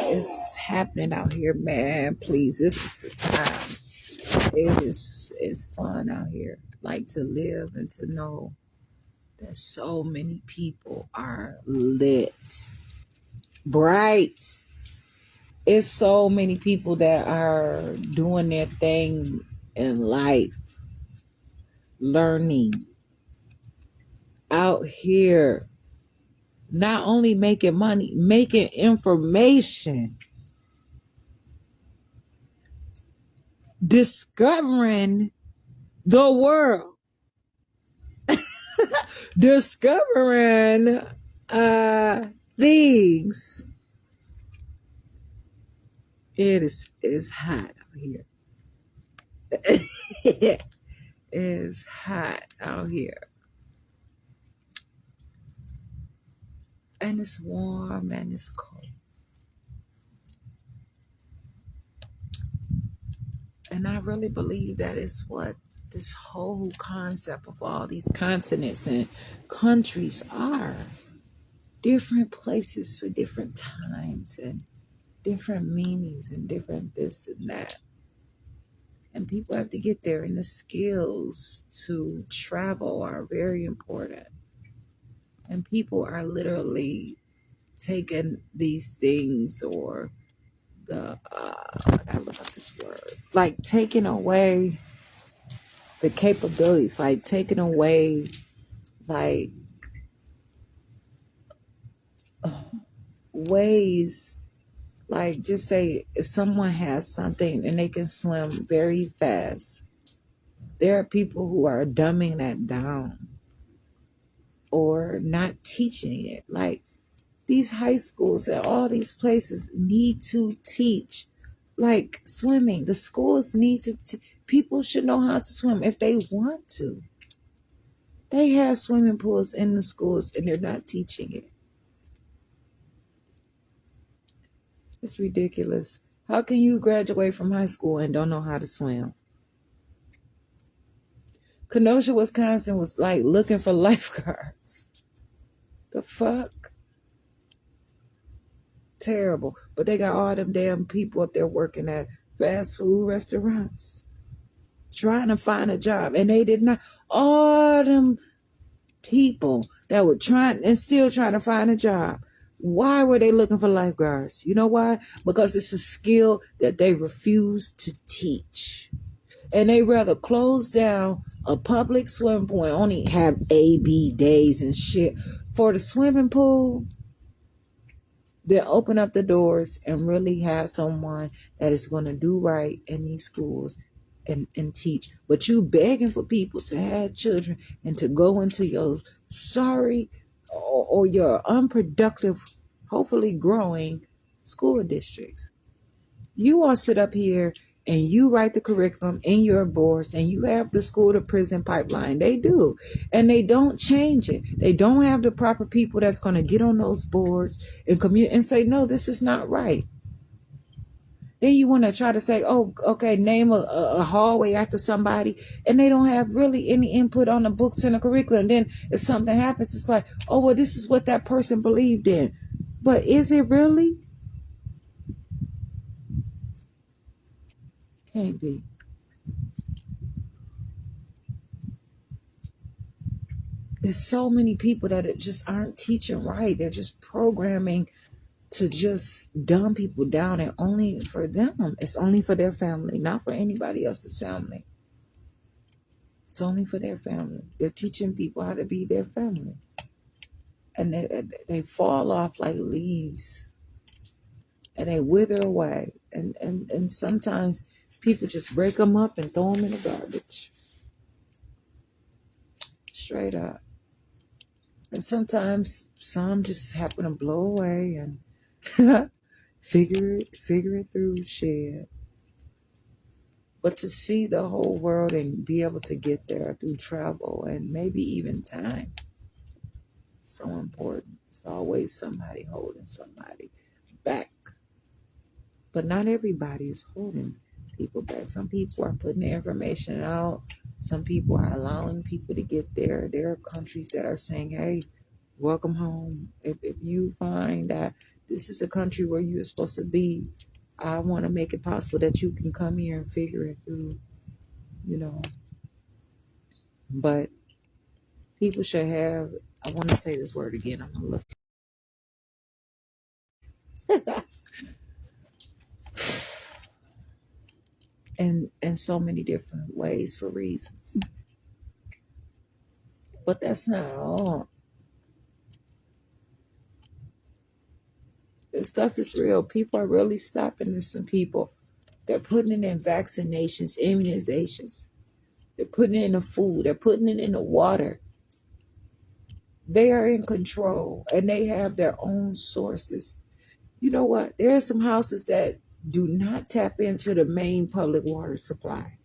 It's happening out here, man. Please, this is the time. It's fun out here. Like to live and to know that so many people are lit, bright. It's so many people that are doing their thing in life, learning out here, not only making money, making information, discovering the world, discovering things. It is hot out here. It is hot out here. And it's warm and it's cold. And I really believe that is what this whole concept of all these continents and countries are. Different places for different times and different meanings and different this and that. And people have to get there, and the skills to travel are very important. And people are literally taking these things, or I gotta look up this word, like taking away the capabilities, like taking away like ways, like just say if someone has something and they can swim very fast, there are people who are dumbing that down or not teaching it. Like these high schools and all these places need to teach like swimming. The schools need to people should know how to swim if they want to. They have swimming pools in the schools and they're not teaching it. It's ridiculous. How can you graduate from high school and don't know how to swim? Kenosha, Wisconsin was like looking for lifeguards. The fuck? Terrible. But they got all them damn people up there working at fast food restaurants trying to find a job. And they did not. All them people that were trying and still trying to find a job. Why were they looking for lifeguards? You know why? Because it's a skill that they refuse to teach. And they rather close down a public swimming pool and only have A-B days and shit for the swimming pool than open up the doors and really have someone that is going to do right in these schools and teach. But you begging for people to have children and to go into your sorry or your unproductive, hopefully growing school districts. You all sit up here and you write the curriculum in your boards and you have the school to prison pipeline. They do. And they don't change it. They don't have the proper people that's going to get on those boards and commute and say, no, this is not right. Then you want to try to say, oh, okay, name a hallway after somebody, and they don't have really any input on the books and the curriculum. And then if something happens, it's like, oh, well, this is what that person believed in. But is it really? Can't be. There's so many people that just aren't teaching right. They're just programming to just dumb people down, and only for them. It's only for their family, not for anybody else's family. It's only for their family. They're teaching people how to be their family. And they fall off like leaves, and they wither away. And sometimes people just break them up and throw them in the garbage. Straight up. And sometimes some just happen to blow away and figure it through, shit. But to see the whole world and be able to get there through travel and maybe even time, so important. It's always somebody holding somebody back. But not everybody is holding people back. Some people are putting the information out. Some people are allowing people to get there. There are countries that are saying, hey, welcome home. If you find that this is a country where you're supposed to be, I want to make it possible that you can come here and figure it through, you know. But people should have, I want to say this word again. I'm going to look. in so many different ways for reasons. But that's not all. This stuff is real. People are really stopping this. Some people, they're putting it in vaccinations, immunizations. They're putting it in the food. They're putting it in the water. They are in control, and they have their own sources. You know what? There are some houses that do not tap into the main public water supply.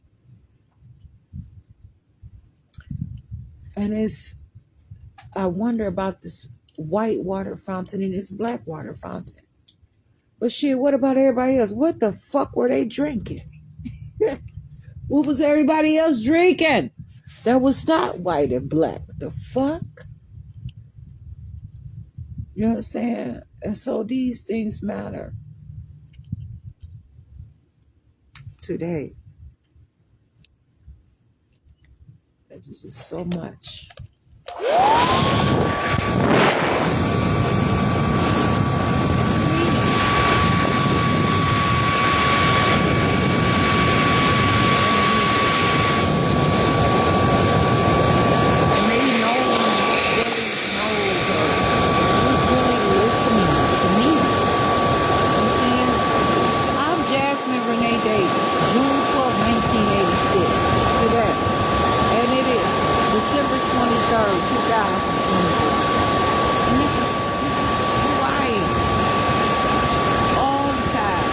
And I wonder about this white water fountain and this black water fountain. But shit, what about everybody else? What the fuck were they drinking? What was everybody else drinking? That was not white and black. The fuck? You know what I'm saying? And so these things matter today. There's just so much. December 23rd, 2024. And this is who I am. All the time.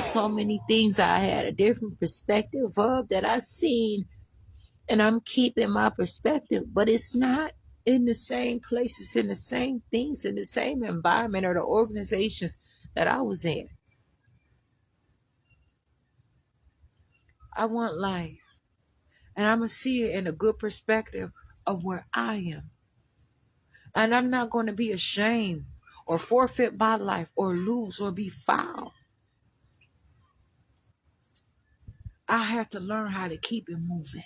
So many things I had a different perspective of that I seen, and I'm keeping my perspective, but it's not in the same places, in the same things, in the same environment or the organizations that I was in. I want life, and I'm going to see it in a good perspective of where I am. And I'm not going to be ashamed or forfeit my life or lose or be foul. I have to learn how to keep it moving.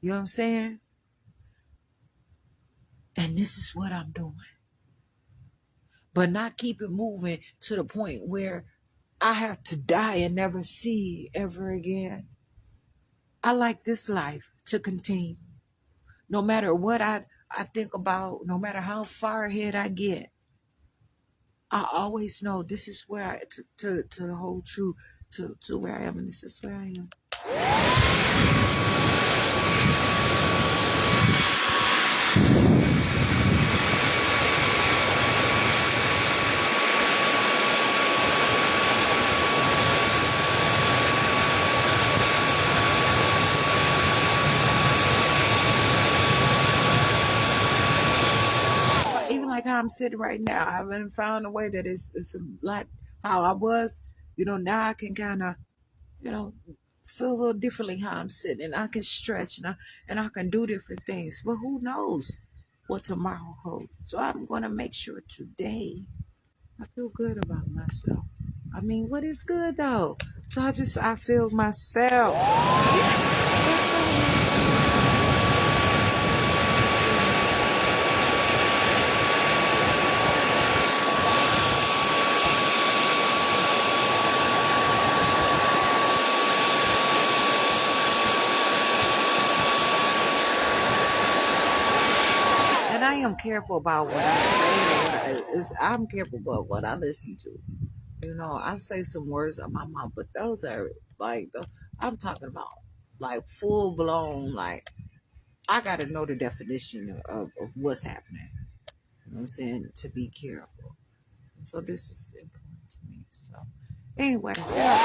You know what I'm saying? And this is what I'm doing. But not keep it moving to the point where I have to die and never see ever again. I like this life to continue. No matter what I think about, no matter how far ahead I get, I always know this is where to hold true to where I am, and this is where I am. Even like how I'm sitting right now, I haven't found a way that it's like how I was. Now I can kind of, you know, feel a little differently how I'm sitting, and I can stretch, and I can do different things. But who knows what tomorrow holds? So I'm gonna make sure today I feel good about myself. I mean, what is good though? So I feel myself. And I am careful about what I say. I'm careful about what I listen to. I say some words on my mouth, but those are like I'm talking about like full blown. Like I got to know the definition of what's happening. You know what I'm saying, to be careful. So this is important to me. So anyway, yeah,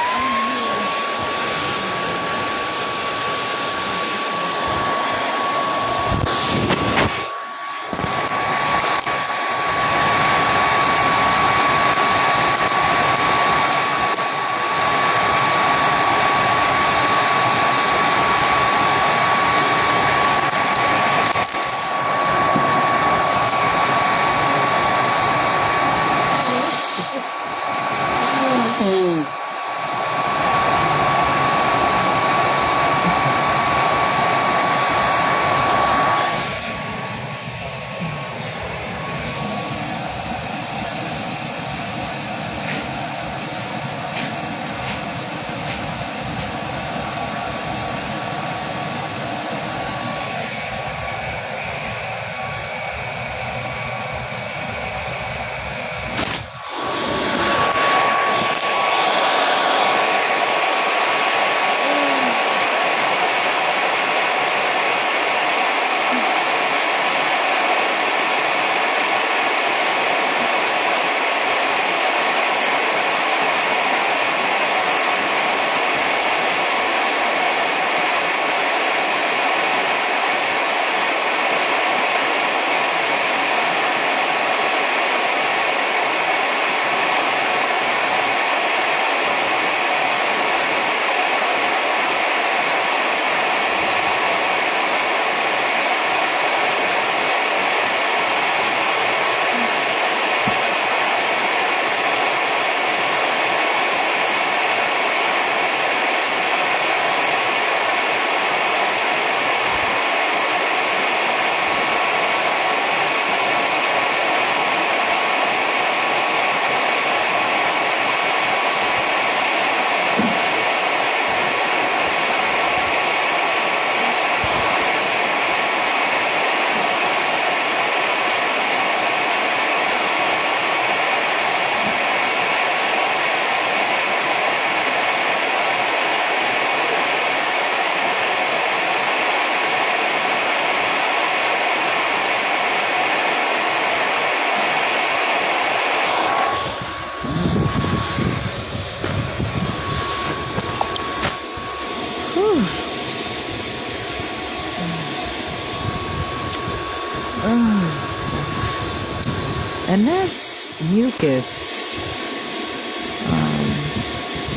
and that's mucus.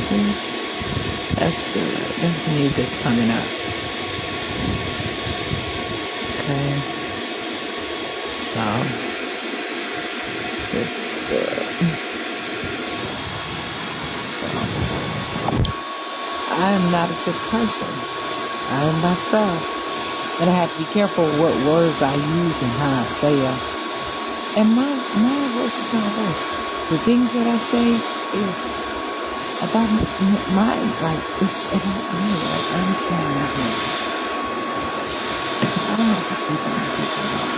See? That's good. That's mucus coming up. Okay. So this is good. I am not a sick person. I am myself. And I have to be careful what words I use and how I say them. And my voice is my voice. The things that I say is about my, like, it's about me. Like, I'm trying to, I don't have to keep on thinking about it.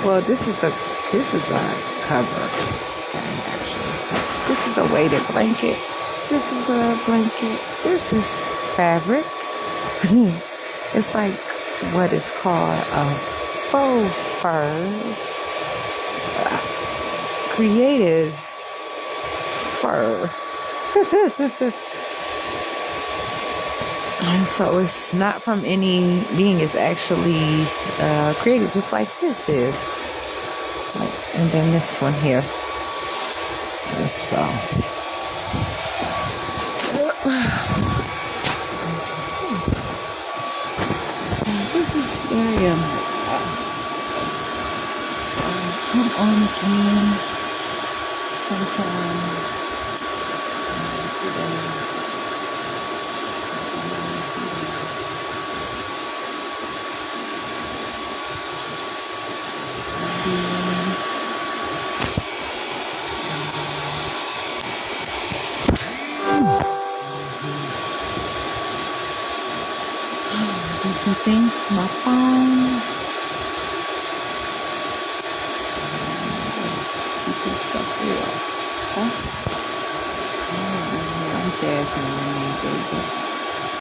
Well, this is a cover. Okay, actually, this is a weighted blanket. This is a blanket. This is fabric. It's like what is called faux furs, created fur. And so it's not from any being. It's actually created just like this is. And then this one here. So this is very come on again sometime today. Do some things with my phone. Keep this stuff real. Okay? I'm Jasmine, baby.